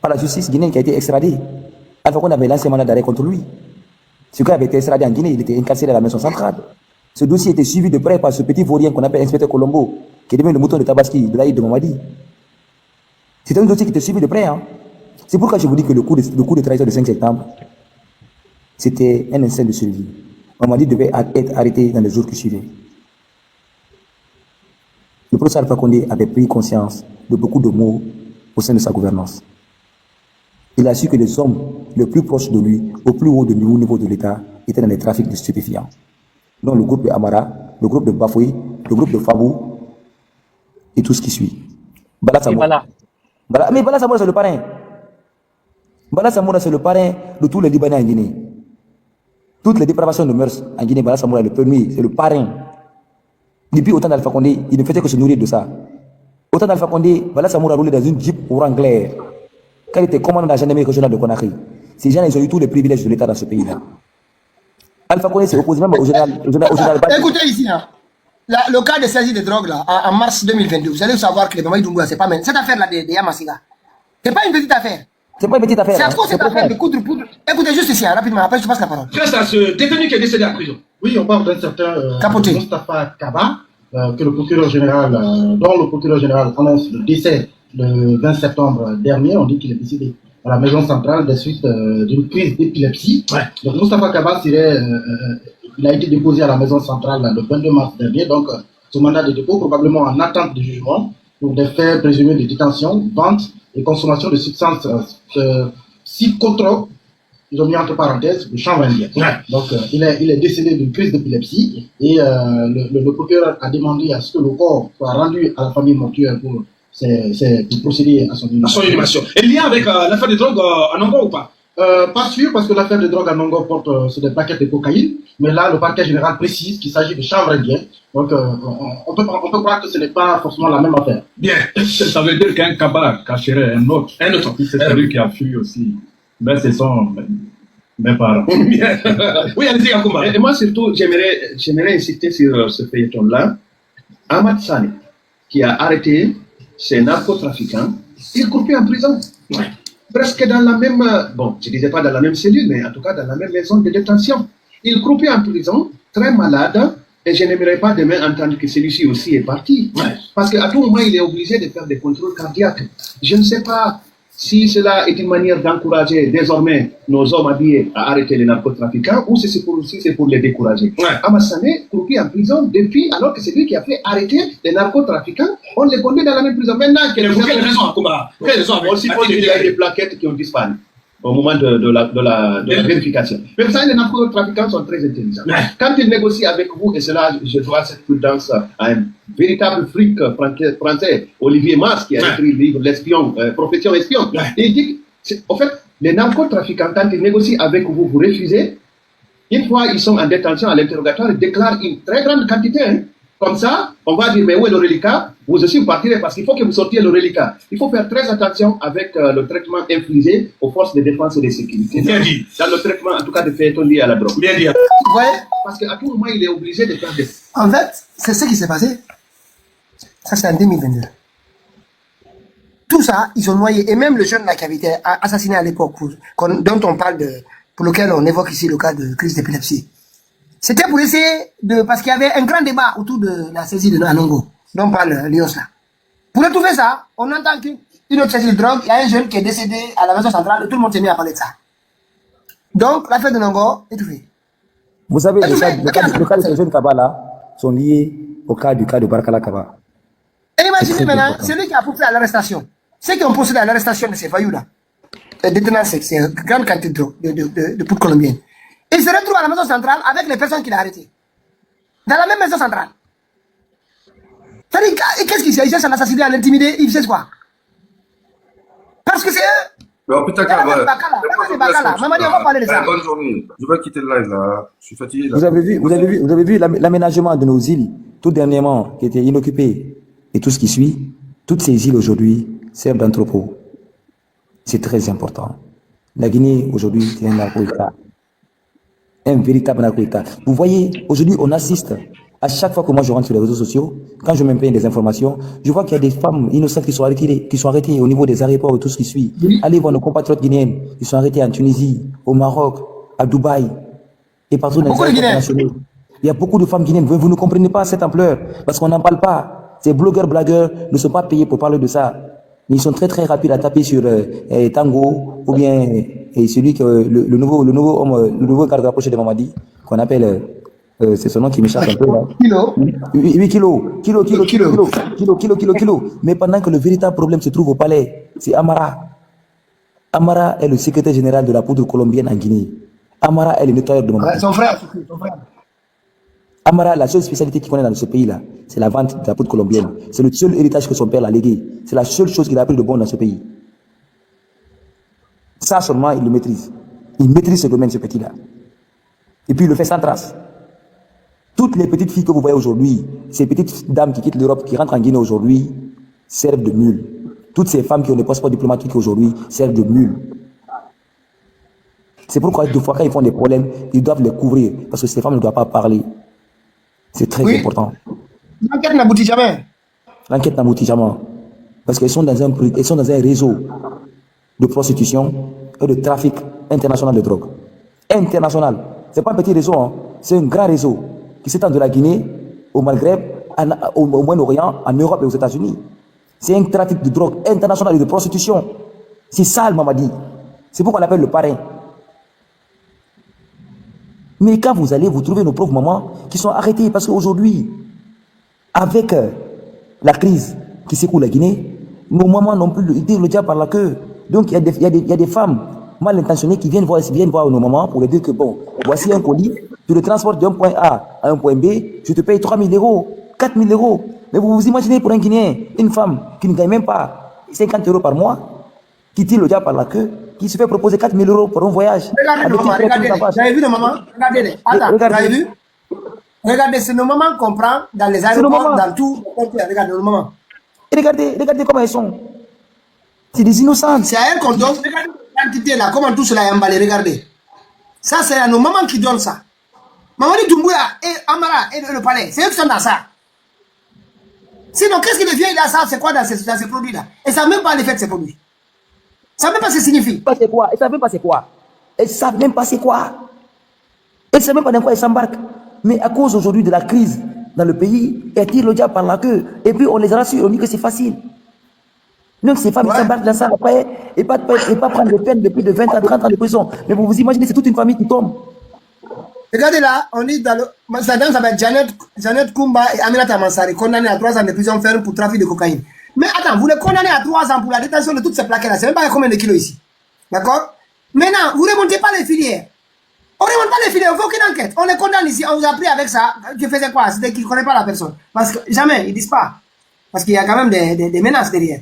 par la justice guinéenne, qui a été extradé. Alors qu'on avait lancé un mandat d'arrêt contre lui. Ce gars avait été extradé en Guinée, il était incarcéré à la maison centrale. Ce dossier était suivi de près par ce petit vaurien qu'on appelle inspecteur Colombo, qui est devenu le mouton de Tabaski, de l'Aïd de Mamadi. C'était un dossier qui était suivi de près. Hein. C'est pourquoi je vous dis que le coup de trahison de 5 septembre, c'était un instinct de survie. Mamadi devait être arrêté dans les jours qui suivaient. Le professeur Alpha Condé avait pris conscience de beaucoup de maux au sein de sa gouvernance. Il a su que les hommes les plus proches de lui, au plus haut niveau de l'État, étaient dans les trafics de stupéfiants. Donc le groupe de Amara, le groupe de Bafoué, le groupe de Fabou et tout ce qui suit. Bala Samoura. Mais Bala Samoura, c'est le parrain. Bala Samoura, c'est le parrain de tous les Libanais en Guinée. Toutes les dépravations de mœurs en Guinée, Bala Samoura est le premier, c'est le parrain. Depuis autant d'Alpha Condé, il ne faisait que se nourrir de ça. Autant d'Alpha Condé, Bala Samoura roulait dans une Jeep orange clair. Quand il était commandant de la gendarmerie régionale de Conakry, ces gens, ils ont eu tous les privilèges de l'État dans ce pays-là. Alpha Condé s'est opposé même au général. Écoutez ici, là, le cas de saisie de drogue, là, en mars 2022, vous allez savoir que les Mamadi Doumbouya, c'est pas même. Cette affaire-là de Yamasega, c'est pas une petite affaire. C'est pas une petite affaire. C'est à cause de cette affaire de poudre. Écoutez juste ici, rapidement, après je passe la parole. Face à ce détenu qui est décédé en prison. Oui, on parle d'un certain Moustapha Kaba, dont le procureur général annonce le décès le 20 septembre dernier. On dit qu'il est décédé à la maison centrale des suites d'une crise d'épilepsie. Ouais. Donc Moustapha Kaba il a été déposé à la maison centrale le 22 mars dernier. Donc ce mandat de dépôt probablement en attente de jugement pour des faits présumés de détention, vente et consommation de substances psychotropes. Ils ont mis entre parenthèses le chanvre indien. Ouais. Donc il est décédé d'une crise d'épilepsie et le procureur a demandé à ce que le corps soit rendu à la famille mortuaire pour procéder à son inhumation. Et le lien avec l'affaire de drogue à Nongo ou pas? Pas sûr, parce que l'affaire de drogue à Nongo porte sur des paquets de cocaïne, mais là le parquet général précise qu'il s'agit de chanvre indien. Donc on peut croire que ce n'est pas forcément la même affaire. Bien. Ça veut dire qu'un Kaba cacherait un autre. C'est celui qui a fui aussi. Mais c'est son Mes parents. Oui, allez-y, Yacouma. Et moi, surtout, j'aimerais insister sur ce feuilleton-là. Ahmad Sani, qui a arrêté ces narcotrafiquants, il croupit en prison. Ouais. Presque dans la même, bon, je ne disais pas dans la même cellule, mais en tout cas dans la même maison de détention. Il croupit en prison, très malade, et je n'aimerais pas demain entendre que celui-ci aussi est parti. Ouais. Parce qu'à tout moment, il est obligé de faire des contrôles cardiaques. Je ne sais pas si cela est une manière d'encourager désormais nos hommes habillés à arrêter les narcotrafiquants ou si c'est pour les décourager. Ouais. Ahmad Sani croupit en prison depuis, alors que c'est lui qui a fait arrêter les narcotrafiquants. On les conduit dans la même prison. Maintenant, quelle raison, Koumba? Quelle raison? On suppose qu'il y a des plaquettes qui ont disparu au moment de la vérification. Mais vous savez, les narcotrafiquants sont très intelligents. Ouais. Quand ils négocient avec vous, et cela, je dois cette prudence à un véritable fric français, Olivier Mas, qui a écrit le livre L'espion, Profession espion. Ouais. Et il dit, en fait, les narcotrafiquants, quand ils négocient avec vous, vous refusez. Une fois ils sont en détention à l'interrogatoire, ils déclarent une très grande quantité. Hein. Comme ça, on va dire, mais où est le reliquat? Vous aussi, vous partirez parce qu'il faut que vous sortiez le reliquat. Il faut faire très attention avec le traitement infligé aux forces de défense et de sécurité. Bien dit. Dans le traitement, en tout cas, de feuilletons liés à la drogue. Bien dit. Ouais. Parce qu'à tout moment, il est obligé de faire des... En fait, c'est ce qui s'est passé. Ça, c'est en 2022. Tout ça, ils ont noyé. Et même le jeune là qui avait été assassiné à l'époque, dont on parle pour lequel on évoque ici le cas de crise d'épilepsie. C'était pour essayer de... Parce qu'il y avait un grand débat autour de la saisie de Nanongo, dont parle Lyons là. Pour retrouver ça, on entend qu'une autre saisie de drogue, il y a un jeune qui est décédé à la maison centrale et tout le monde s'est mis à parler de ça. Donc, l'affaire de Nanongo est tout fait. Vous savez, le cas de ce jeune Kaba là sont liés au cas de Barakala Kaba. Et imaginez maintenant, celui qui a poussé à l'arrestation, ceux qui ont procédé à l'arrestation de ces voyous là, détenant c'est une grande quantité de drogue, de poudre colombienne. Il se retrouve à la maison centrale avec les personnes qu'il a arrêtées. Dans la même maison centrale. C'est-à-dire, qu'est-ce qu'il s'agit? C'est l'assassiner, à l'intimider, il sait quoi? Parce que c'est eux. Alors, putain, Maman, on va parler de ça. Bonne journée. Je vais quitter le live là. Je suis fatigué là. Vous avez vu l'aménagement de nos îles, tout dernièrement, qui était inoccupé, et tout ce qui suit. Toutes ces îles aujourd'hui servent d'entrepôt. C'est très important. La Guinée, aujourd'hui, c'est un narco-État. Un véritable narco-État. Vous voyez, aujourd'hui, on assiste, à chaque fois que moi je rentre sur les réseaux sociaux, quand je m'imprègne des informations, je vois qu'il y a des femmes innocentes qui sont arrêtées au niveau des aéroports et tout ce qui suit. Oui. Allez voir nos compatriotes guinéennes qui sont arrêtés en Tunisie, au Maroc, à Dubaï, et partout dans les aéroports internationaux. Il y a beaucoup de femmes guinéennes. Vous ne comprenez pas cette ampleur, parce qu'on n'en parle pas. Ces blogueurs, blagueurs ne sont pas payés pour parler de ça. Mais ils sont très très rapides à taper sur Tango, ou bien celui que le nouveau garde rapproché de Mamadi, qu'on appelle, c'est son nom qui m'échappe un peu là. Kilo. Mais pendant que le véritable problème se trouve au palais, c'est Amara. Amara est le secrétaire général de la poudre colombienne en Guinée. Amara est le nettoyeur de Mamadi. Son frère. Amara, la seule spécialité qu'il connaît dans ce pays-là, c'est la vente de la poudre colombienne. C'est le seul héritage que son père l'a légué. C'est la seule chose qu'il a appris de bon dans ce pays. Ça seulement, il le maîtrise. Il maîtrise ce domaine, ce petit-là. Et puis, il le fait sans trace. Toutes les petites filles que vous voyez aujourd'hui, ces petites dames qui quittent l'Europe, qui rentrent en Guinée aujourd'hui, servent de mules. Toutes ces femmes qui ont des passeports diplomatiques aujourd'hui servent de mules. C'est pourquoi, deux fois, quand ils font des problèmes, ils doivent les couvrir. Parce que ces femmes ne doivent pas parler. C'est très important. L'enquête n'aboutit jamais. L'enquête n'aboutit jamais. Parce qu'elles sont dans un réseau de prostitution et de trafic international de drogue. International. C'est pas un petit réseau, hein. C'est un grand réseau qui s'étend de la Guinée au Maghreb, au Moyen-Orient, en Europe et aux États-Unis. C'est un trafic de drogue international et de prostitution. C'est ça le Mamadi. C'est pourquoi on l'appelle le parrain. Mais quand vous allez, vous trouvez nos pauvres mamans qui sont arrêtées parce qu'aujourd'hui, avec la crise qui secoue la Guinée, nos mamans n'ont plus le diable par la queue. Donc il y a des femmes mal intentionnées qui viennent voir nos mamans pour leur dire que bon, voici un colis, tu le transportes d'un point A à un point B, je te paye 3 000 €, 4 000 €. Mais vous vous imaginez pour un Guinéen, une femme qui ne gagne même pas 50 € par mois, qui tire le diable par la queue, qui se fait proposer 4 000 € pour un voyage. Regardez, vous avez vu nos mamans? Regardez, attends, vous avez vu? Regardez, c'est nos mamans qu'on prend dans les aéroports, dans tout. Regardez nos mamans. Regardez comment elles sont. C'est des innocentes. C'est à elles qu'on donne. Regardez la quantité là, comment tout cela est emballé, regardez. Ça, c'est nos mamans qui donnent ça. Mamadi Doumbouya et Amara et le palais, c'est eux qui sont dans ça. Sinon, qu'est-ce que les vieilles là, ça, c'est quoi dans ces produits-là? Et ça même pas l'effet de ces produits. Ça même pas ce que ça signifie. C'est quoi? Et ça même pas c'est quoi? Et ça même pas c'est quoi? Et ça même pas dans quoi ils s'embarquent. Mais à cause aujourd'hui de la crise dans le pays, ils tirent le diable par la queue. Et puis on les rassure, on dit que c'est facile. Même ces femmes s'embarquent dans ça après et pas prendre des peines de plus de 20 à 30 ans de prison. Mais vous vous imaginez, c'est toute une famille qui tombe. Regardez là, on est dans le... Sa dame s'appelle Janet Kumba et Aminata Mansari, condamnés à 3 ans de prison ferme pour trafic de cocaïne. Mais attends, vous les condamnez à 3 ans pour la détention de toutes ces plaquettes-là. C'est même pas combien de kilos ici. D'accord? Maintenant, vous ne remontez pas les filières. On ne remonte pas les filières, on ne fait aucune enquête. On les condamne ici, on vous a pris avec ça. Tu faisais quoi? C'était qu'ils ne connaissent pas la personne. Parce que jamais, ils ne disent pas. Parce qu'il y a quand même des menaces derrière.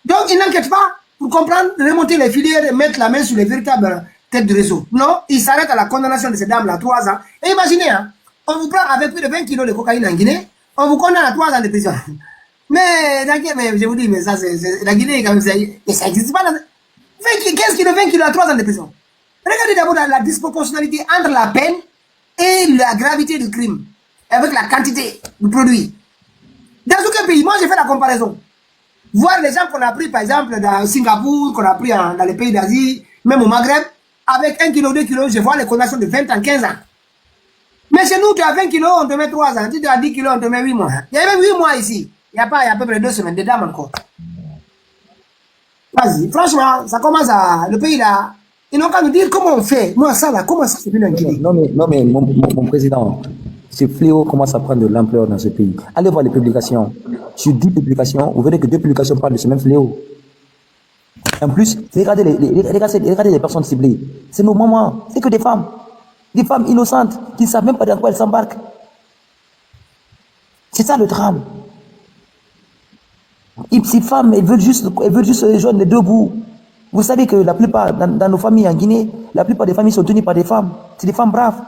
Donc, ils n'enquêtent pas pour comprendre, remonter les filières et mettre la main sur les véritables têtes de réseau. Non, ils s'arrêtent à la condamnation de ces dames-là, 3 ans. Et imaginez, hein, on vous prend avec plus de 20 kilos de cocaïne en Guinée, on vous condamne à 3 ans de prison. Mais je vous dis, mais ça, c'est la Guinée, quand même, ça n'existe pas. 15 kilos, 20 kilos à 3 ans de prison. Regardez d'abord la disproportionnalité entre la peine et la gravité du crime, avec la quantité du produit. Dans aucun pays, moi j'ai fait la comparaison. Voir les gens qu'on a pris, par exemple, dans Singapour, qu'on a pris dans les pays d'Asie, même au Maghreb, avec 1 kg, 2 kg, je vois les condamnations de 20 ans, 15 ans. Mais chez nous, tu as 20 kg, on te met 3 ans. Si tu as 10 kg, on te met 8 mois. Il y a même 8 mois ici. Il y a à peu près 2 semaines, des dames encore. Vas-y, franchement, ça commence à... Le pays là, ils n'ont qu'à nous dire comment on fait. Moi, ça là, comment ça se fait en Guinée? Non, mais mon président, ce fléau commence à prendre de l'ampleur dans ce pays. Allez voir les publications. Sur 10 publications, vous verrez que 2 publications parlent de ce même fléau. En plus, regardez les personnes ciblées. C'est nos mamans, c'est que des femmes innocentes qui ne savent même pas dans quoi elles s'embarquent. C'est ça le drame. Et ces femmes, elles veulent juste joindre les deux bouts. Vous savez que la plupart, dans nos familles en Guinée, la plupart des familles sont tenues par des femmes. C'est des femmes braves,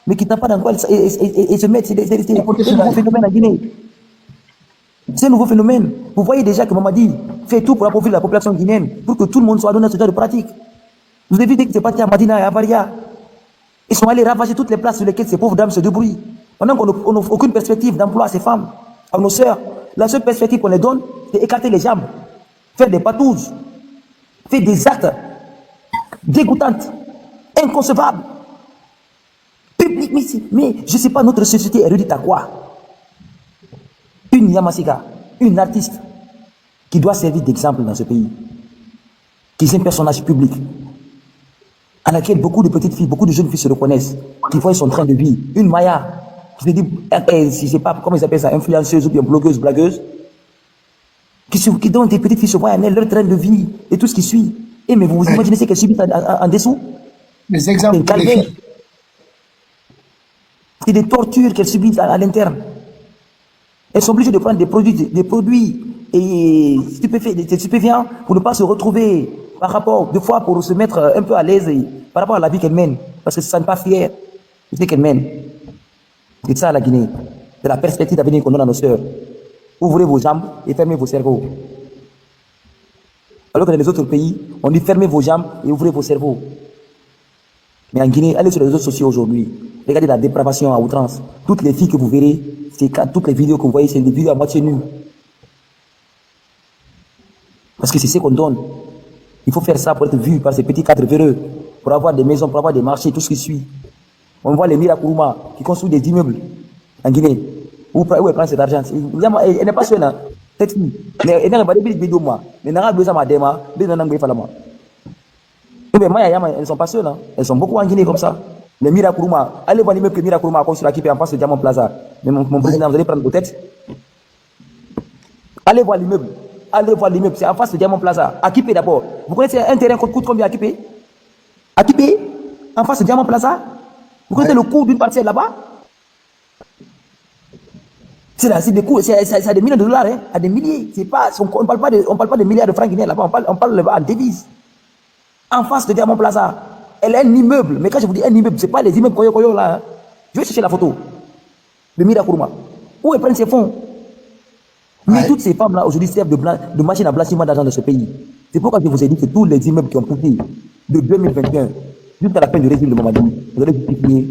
mais qui ne savent pas dans quoi elles se mettent. C'est un nouveau phénomène en Guinée. C'est un nouveau phénomène. Vous voyez déjà que Mamadi fait tout pour approfondir la population guinéenne, pour que tout le monde soit donné à ce genre de pratique. Vous avez vu dès que c'est parti à Madina et à Varia, ils sont allés ravager toutes les places sur lesquelles ces pauvres dames se débrouillent. Pendant qu'on n'a aucune perspective d'emploi à ces femmes, à nos sœurs, la seule perspective qu'on les donne, c'est écarter les jambes, faire des patouses, faire des actes dégoûtants, inconcevables, publics. Mais je ne sais pas, notre société est réduite à quoi? Une Yamasiga, une artiste qui doit servir d'exemple dans ce pays, qui est un personnage public, à laquelle beaucoup de petites filles, beaucoup de jeunes filles se reconnaissent, qui voient son train de vie. Une Maya, qui se dit, si c'est pas, comment ils appellent ça, influenceuse ou bien blogueuse, blagueuse, qui dont des petites filles se voient en elle, leur train de vie et tout ce qui suit. Et mais vous vous imaginez ce qu'elles subissent en dessous? Les exemples. C'est des tortures qu'elles subissent à l'interne. Elles sont obligées de prendre des produits et stupéfiants pour ne pas se retrouver par rapport, des fois pour se mettre un peu à l'aise par rapport à la vie qu'elles mènent. Parce que ça n'est pas fier de ce qu'elles mènent. C'est ça la Guinée. C'est la perspective d'avenir qu'on donne à nos sœurs. Ouvrez vos jambes et fermez vos cerveaux. Alors que dans les autres pays, on dit fermez vos jambes et ouvrez vos cerveaux. Mais en Guinée, allez sur les réseaux sociaux aujourd'hui. Regardez la dépravation à outrance. Toutes les filles que vous verrez, toutes les vidéos que vous voyez, c'est des vidéos à moitié nues. Parce que c'est ce qu'on donne. Il faut faire ça pour être vu par ces petits cadres véreux, pour avoir des maisons, pour avoir des marchés, tout ce qui suit. On voit les Mirakuruma qui construisent des immeubles en Guinée. Où elle prend cet argent? Elle n'est pas seule, hein. Cette fille. Elle n'a pas de vidéo, moi. Mais elle n'a pas besoin de moi. Elles sont pas seules, hein. Elles sont beaucoup en Guinée comme ça. Les Mirakuruma, allez voir l'immeuble que Mirakuruma a construit là qui est en face de Diamond Plaza. Mais mon président, vous allez prendre vos têtes. Allez voir l'immeuble. C'est en face de Diamond Plaza. À Kipé d'abord. Vous connaissez un terrain qui coûte combien à Kipé? À Kipé, en face de Diamond Plaza. Vous connaissez le coût d'une parcelle là-bas? C'est des coûts, c'est à des millions de dollars, hein, à des milliers. On ne parle pas de milliards de francs guinéens là-bas, on parle là-bas en devises. En face de Diamond Plaza. Elle a un immeuble, mais quand je vous dis un immeuble, ce n'est pas les immeubles Koyo là. Hein. Je vais chercher la photo de Mirakuruma. Où elles prennent ses fonds? Mais toutes ces femmes-là, aujourd'hui, servent de machine à blanchiment d'argent de ce pays. C'est pourquoi je vous ai dit que tous les immeubles qui ont poussé de 2021 jusqu'à la fin du régime de Mamadi, vous allez justifier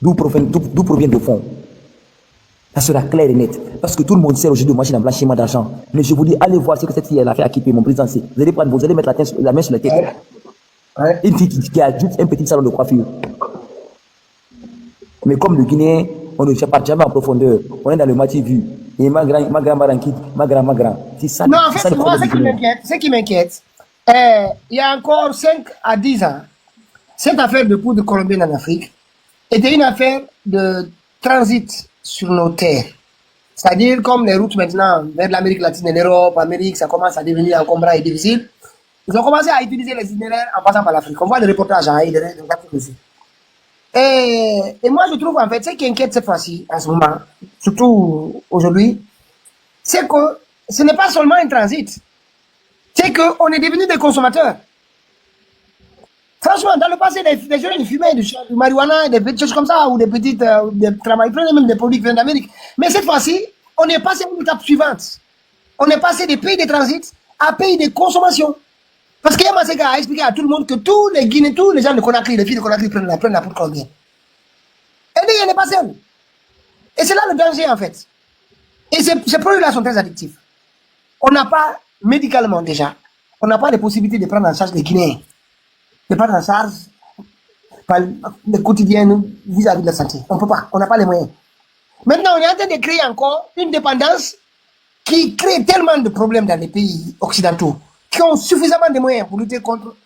d'où provient le fonds. Ça sera clair et net. Parce que tout le monde sert aujourd'hui de machine à blanchiment d'argent. Mais je vous dis, allez voir ce que cette fille elle a fait acquitter mon président. Vous allez mettre la main sur la tête. Une fille qui a juste un petit salon de coiffure. Mais comme le Guinéen, on ne part jamais en profondeur. On est dans le moitié vu. Et ma grand. C'est ça. Non, en fait, moi, ce qui m'inquiète, il y a encore 5 à 10 ans, cette affaire de poudre colombienne en Afrique était une affaire de transit sur nos terres. C'est-à-dire, comme les routes maintenant vers l'Amérique latine et l'Europe, l'Amérique, ça commence à devenir encombrant et difficile. Ils ont commencé à utiliser les itinéraires en passant par l'Afrique. On voit des reportages en Haïti, et moi, je trouve, en fait, ce qui inquiète cette fois-ci, en ce moment, surtout aujourd'hui, c'est que ce n'est pas seulement un transit. C'est qu'on est devenus des consommateurs. Franchement, dans le passé, les gens ils fumaient du marijuana, des petites choses comme ça, ou des petites travail, ils prenaient même des produits qui viennent d'Amérique. Mais cette fois-ci, on est passé à une étape suivante. On est passé des pays de transit à pays de consommation. Parce que Yamasega a expliqué à tout le monde que tous les Guinéens, tous les gens de Conakry, les filles de Conakry prennent la poudre colombienne. Et lui, il n'est pas seul. Et c'est là le danger, en fait. Et ces produits-là sont très addictifs. On n'a pas, médicalement déjà, on n'a pas de possibilité de prendre en charge les Guinéens. De prendre en charge le quotidien vis-à-vis de la santé. On ne peut pas, on n'a pas les moyens. Maintenant, on est en train de créer encore une dépendance qui crée tellement de problèmes dans les pays occidentaux, qui ont suffisamment de moyens pour lutter contre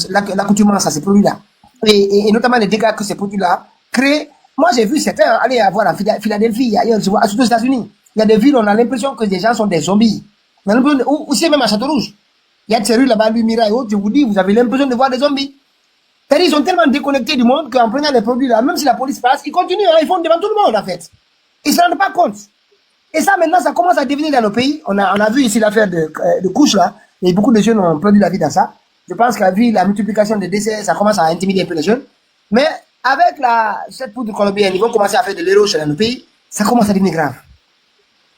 l'accoutumance à ces produits-là. Et notamment les dégâts que ces produits-là créent. Moi, j'ai vu certains aller voir à Philadelphie, ailleurs, surtout aux États-Unis. Il y a des villes où on a l'impression que les gens sont des zombies. Aussi même à Château-Rouge. Il y a des rues là-bas, Lumira et autres, je vous dis, vous avez l'impression de voir des zombies. C'est-à-dire, ils sont tellement déconnectés du monde qu'en prenant les produits là, même si la police passe, ils continuent, hein, ils font devant tout le monde en fait. Ils ne se rendent pas compte. Et ça, maintenant, ça commence à devenir dans nos pays. On a vu ici l'affaire de couches là, et beaucoup de jeunes ont perdu la vie dans ça. Je pense qu'à vu la multiplication des décès, ça commence à intimider un peu les jeunes. Mais avec cette poudre colombienne, ils vont commencer à faire de l'érosion dans nos pays, ça commence à devenir grave.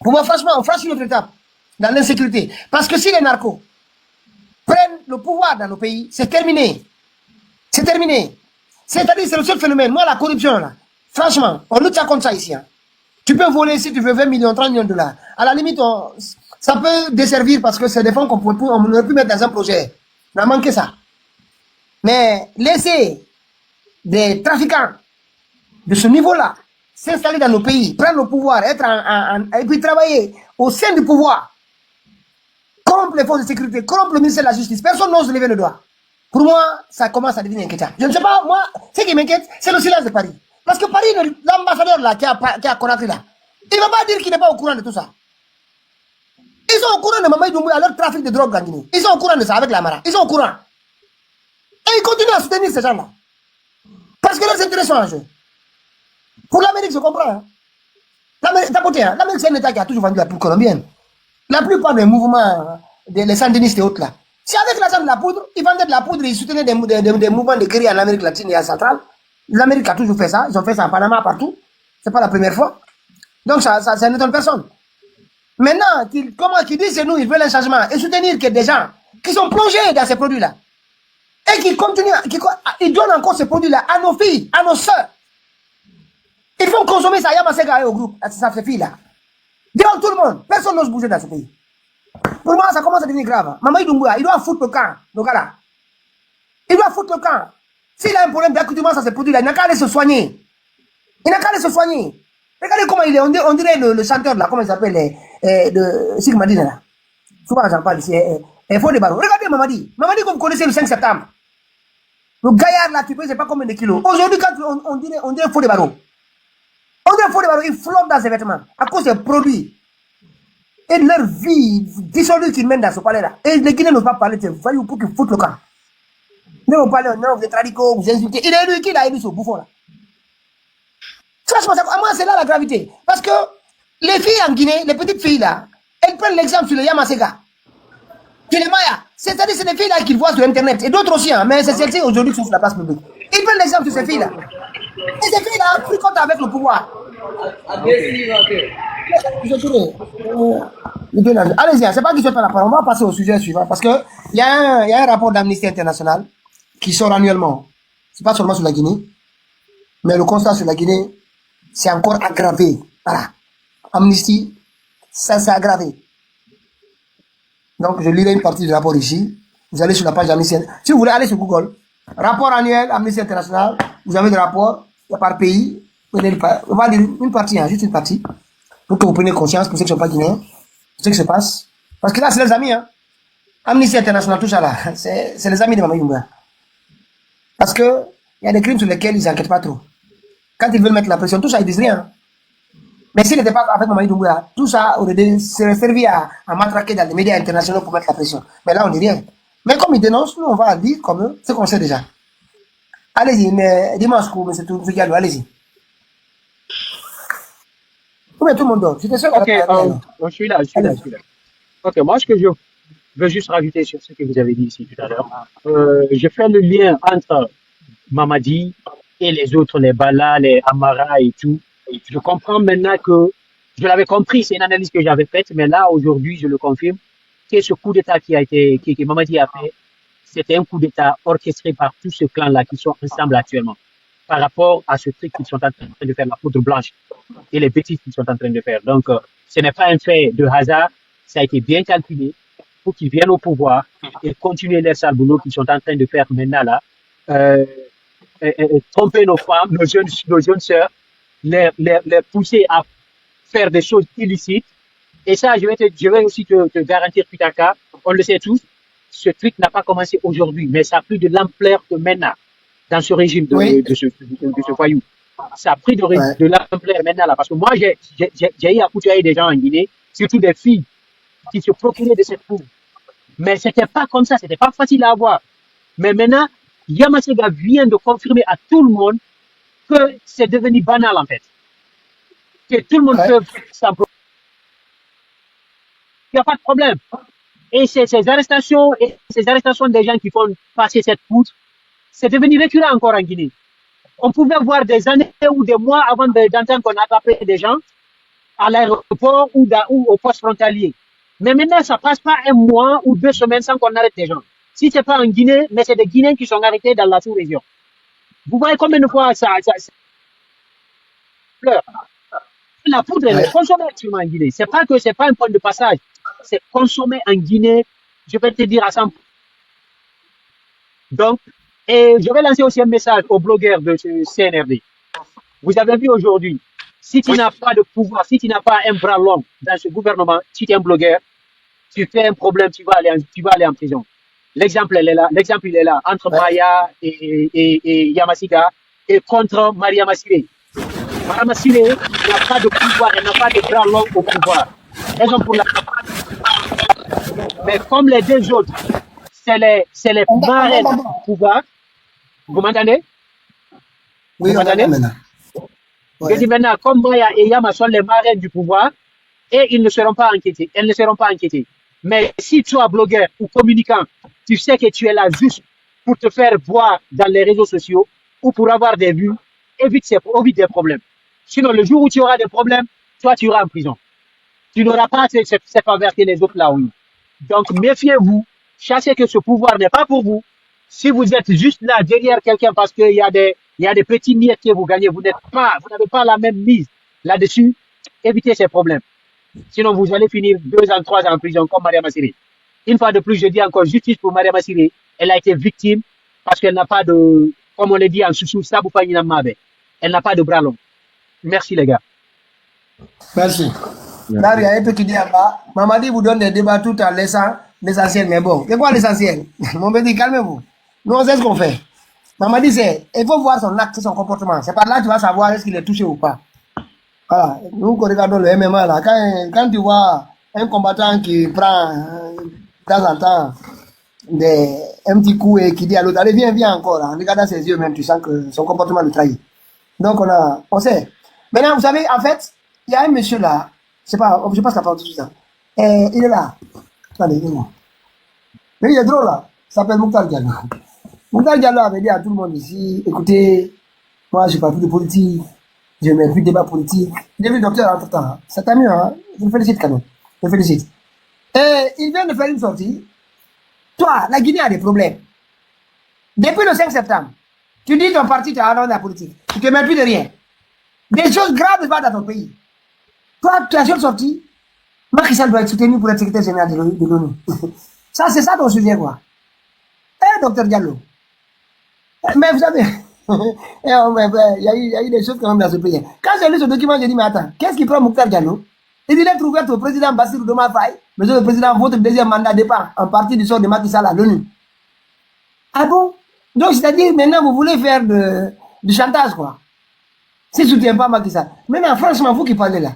Pour moi, franchement, on franchit une autre étape dans l'insécurité. Parce que si les narcos prennent le pouvoir dans nos pays, c'est terminé. C'est terminé. C'est-à-dire, c'est le seul phénomène. Moi, la corruption, là, franchement, on lutte contre ça ici. Hein. Tu peux voler si tu veux 20 millions, 30 millions de dollars. À la limite, ça peut desservir parce que c'est des fonds qu'on aurait pu mettre dans un projet. On a manqué ça. Mais laisser des trafiquants de ce niveau-là s'installer dans nos pays, prendre le pouvoir, et puis travailler au sein du pouvoir, corrompre les forces de sécurité, corrompre le ministère de la Justice, personne n'ose lever le doigt. Pour moi, ça commence à devenir inquiétant. Je ne sais pas, moi, ce qui m'inquiète, c'est le silence de Paris. Parce que Paris, l'ambassadeur là, qui a Conakry là, il ne va pas dire qu'il n'est pas au courant de tout ça. Ils sont au courant de Mamadi Doumbouya, leur trafic de drogue en Guinée. Ils sont au courant de ça avec la Mara. Ils sont au courant. Et ils continuent à soutenir ces gens-là. Parce que leurs intérêts sont en jeu. Pour l'Amérique, je comprends. Hein. L'Amérique, c'est un État qui a toujours vendu la poudre colombienne. La plupart des mouvements, les sandinistes et autres là, c'est avec l'argent de la poudre, ils vendaient de la poudre, ils soutenaient des mouvements de guérilla en Amérique latine et en centrale. L'Amérique a toujours fait ça. Ils ont fait ça en Panama, partout. C'est pas la première fois. Donc, ça n'étonne personne. Maintenant, comment qu'ils disent, c'est nous, ils veulent un changement et soutenir qu'il y a des gens qui sont plongés dans ces produits-là. Et qui continuent, ils donnent encore ces produits-là à nos filles, à nos soeurs. Ils font consommer ça à Yamasega et au groupe, à ces filles-là. Devant tout le monde, personne n'ose bouger dans ce pays. Pour moi, ça commence à devenir grave. Mamadi Doumbouya, il doit foutre le camp, le gars-là. Il doit foutre le camp. S'il a un problème d'accoutumance à ces produits-là, il n'a qu'à aller se soigner. Il n'a qu'à aller se soigner. Regardez comment il est, on dirait le chanteur là, comment il s'appelle, de Sigmadine là. Souvent j'en parle ici, Fodé Barreau. Regardez Mamadi. Mamadi que vous connaissez le 5 septembre. Le gaillard là qui pèse pas combien de kilos. Aujourd'hui, quand on dirait Fodé Barreau. On dirait Fodé Barreau, il flotte dans ses vêtements à cause des produits. Et de leur vie dissolue qu'ils mènent dans ce palais-là. Et les Guinéens n'osent pas parler de ces voyous pour qu'ils foutent le camp. Non, vous parlez, non, vous êtes radicaux, vous insultez. Il est lui qui l'a élu ce bouffon là. Franchement, moi, c'est là la gravité. Parce que les filles en Guinée, les petites filles là, elles prennent l'exemple sur le Yamasega. Sur les Mayas. C'est-à-dire, c'est des filles là qu'ils voient sur Internet. Et d'autres aussi, hein, mais c'est celles-ci aujourd'hui qui sont sur la place publique. Ils prennent l'exemple sur ces filles là. Et ces filles là, plus comptent avec le pouvoir. Allez-y, c'est pas qu'ils sont pas la parole. On va passer au sujet suivant. Parce qu'il y a un rapport d'Amnesty International qui sort annuellement, c'est pas seulement sur la Guinée, mais le constat sur la Guinée, c'est encore aggravé. Voilà. Amnesty, ça s'est aggravé. Donc, je lirai une partie du rapport ici. Vous allez sur la page d'Amnesty. Si vous voulez aller sur Google, rapport annuel Amnesty International, vous avez des rapports par pays. On va lire une partie, hein, juste une partie, pour que vous preniez conscience, pour ceux qui ne sont pas guinéens, ce qui se passe. Parce que là, c'est les amis. Hein. Amnesty International, tout ça là, c'est les amis de Mamadi Doumbouya. Parce que il y a des crimes sur lesquels ils n'enquêtent pas trop. Quand ils veulent mettre la pression, tout ça, ils disent rien. Mais s'ils n'étaient pas avec Mamadi Doumbouya, tout ça serait servi à matraquer dans les médias internationaux pour mettre la pression. Mais là, on dit rien. Mais comme ils dénoncent, nous, on va dire comme eux, ce qu'on sait déjà. Allez-y, mais dis-moi ce que M. Toufigalo, allez-y. Oui, tout le monde dort. J'étais sûr Ok, je suis là. Ok, moi, ce que je veux juste rajouter sur ce que vous avez dit ici tout à l'heure, je fais le lien entre Mamadi et les autres, les Bala, les Amara et tout. Je comprends maintenant que, je l'avais compris, c'est une analyse que j'avais faite, mais là, aujourd'hui, je le confirme, que ce coup d'État que Mamadi a fait, c'était un coup d'État orchestré par tout ce clan-là qui sont ensemble actuellement, par rapport à ce truc qu'ils sont en train de faire, la poudre blanche, et les bêtises qu'ils sont en train de faire. Donc, ce n'est pas un fait de hasard, ça a été bien calculé pour qu'ils viennent au pouvoir et continuer les sales boulots qu'ils sont en train de faire maintenant là, tromper nos femmes, nos jeunes sœurs, les pousser à faire des choses illicites. Et ça, je vais aussi te garantir, Pitaka, on le sait tous, ce truc n'a pas commencé aujourd'hui, mais ça a pris de l'ampleur que maintenant, dans ce régime de ce voyou. Ça a pris de l'ampleur maintenant là, parce que moi, j'ai eu à côtoyer des gens en Guinée, surtout des filles, qui se procuraient de cette poudre. Mais c'était pas comme ça, c'était pas facile à avoir. Mais maintenant, Yamasega vient de confirmer à tout le monde que c'est devenu banal en fait. Que tout le monde peut s'en procure. Il n'y a pas de problème. Et ces arrestations des gens qui font passer cette poudre, c'est devenu récurrent encore en Guinée. On pouvait voir des années ou des mois avant d'entendre qu'on attrapait des gens à l'aéroport ou au poste frontalier. Mais maintenant, ça passe pas un mois ou 2 semaines sans qu'on arrête des gens. Si c'est pas en Guinée, mais c'est des Guinéens qui sont arrêtés dans la sous-région. Vous voyez combien de fois ça pleure. La poudre, elle est consommée actuellement en Guinée. C'est pas un point de passage. C'est consommé en Guinée, je vais te dire à 100%. Donc, et je vais lancer aussi un message aux blogueurs de ce CNRD. Vous avez vu aujourd'hui, si tu n'as pas de pouvoir, si tu n'as pas un bras long dans ce gouvernement, si tu es un blogueur, tu fais un problème, tu vas aller en prison. L'exemple, il est là, entre Maya et Yamasika, et contre Maria Massiré. Maria Massiré n'a pas de pouvoir, elle n'a pas de bras long au pouvoir. Raison pour la... Mais comme les deux autres, c'est les marraines du pouvoir. Vous m'entendez? Oui, vous m'entendez? Je dis maintenant, comme Maya et Yama sont les marraines du pouvoir, et ils ne seront pas inquiétés. Elles ne seront pas inquiétées. Mais si tu es blogueur ou communicant, tu sais que tu es là juste pour te faire voir dans les réseaux sociaux ou pour avoir des vues, évite des problèmes. Sinon, le jour où tu auras des problèmes, toi, tu iras en prison. Tu n'auras pas cette faveur que les autres là ont eu. Donc, méfiez-vous. Sachez que ce pouvoir n'est pas pour vous. Si vous êtes juste là derrière quelqu'un parce qu'il y a des petits miettes que vous gagnez, vous n'avez pas la même mise là-dessus, évitez ces problèmes. Sinon, vous allez finir 2 ans, 3 ans en prison comme Maria Massiré. Une fois de plus, je dis encore justice pour Maria Massiré. Elle a été victime parce qu'elle n'a pas de, comme on l'a dit en sous elle n'a pas de bras long. Merci les gars. Merci. Là, il y a un peu qui dit en bas, Mamadi vous donne des débats tout en laissant l'essentiel, mais bon, c'est quoi l'essentiel? Mon petit, calmez-vous. Nous, on sait ce qu'on fait. Mamadi, il faut voir son acte, son comportement. C'est par là que tu vas savoir est-ce qu'il est touché ou pas. Voilà, nous regardons le MMA là, quand tu vois un combattant qui prend de temps en temps un petit coup et qui dit à l'autre, allez viens encore, en regardant ses yeux même, tu sens que son comportement le trahit. Donc on sait. Maintenant, vous savez, en fait, il y a un monsieur là, je passe la parole tout ça. Et il est là. Attendez, dis-moi. Mais il est drôle là, il s'appelle Mouktar Diallo. Mouktar Diallo avait dit à tout le monde ici, écoutez, moi je ne parle plus de politique. Je ne mets plus de débat politique. Il est devenu docteur entre temps. C'est tant mieux, hein. Je vous félicite quand même. Je vous félicite. Et il vient de faire une sortie. Toi, la Guinée a des problèmes. Depuis le 5 septembre, tu dis ton parti, tu as abandonné la politique. Tu ne te mets plus de rien. Des choses graves se passent dans ton pays. Toi, tu as juste sorti. Macky Sall doit être soutenu pour être secrétaire général de l'ONU. Ça, c'est ça ton sujet, quoi. Docteur Diallo. Mais vous savez, il y a eu des choses quand même dans ce pays. Quand j'ai lu ce document, j'ai dit, mais attends, qu'est-ce qui prend Mokhtar Diallo? Il dit, il est trouvé au président Bassirou Diomaye Faye. Monsieur le président, votre deuxième mandat dépend en partie du sort de Macky Sall à l'ONU. Ah bon? Donc, c'est-à-dire, maintenant, vous voulez faire du chantage, quoi. Si je ne soutiens pas Macky Sall. Maintenant, franchement, vous qui parlez là,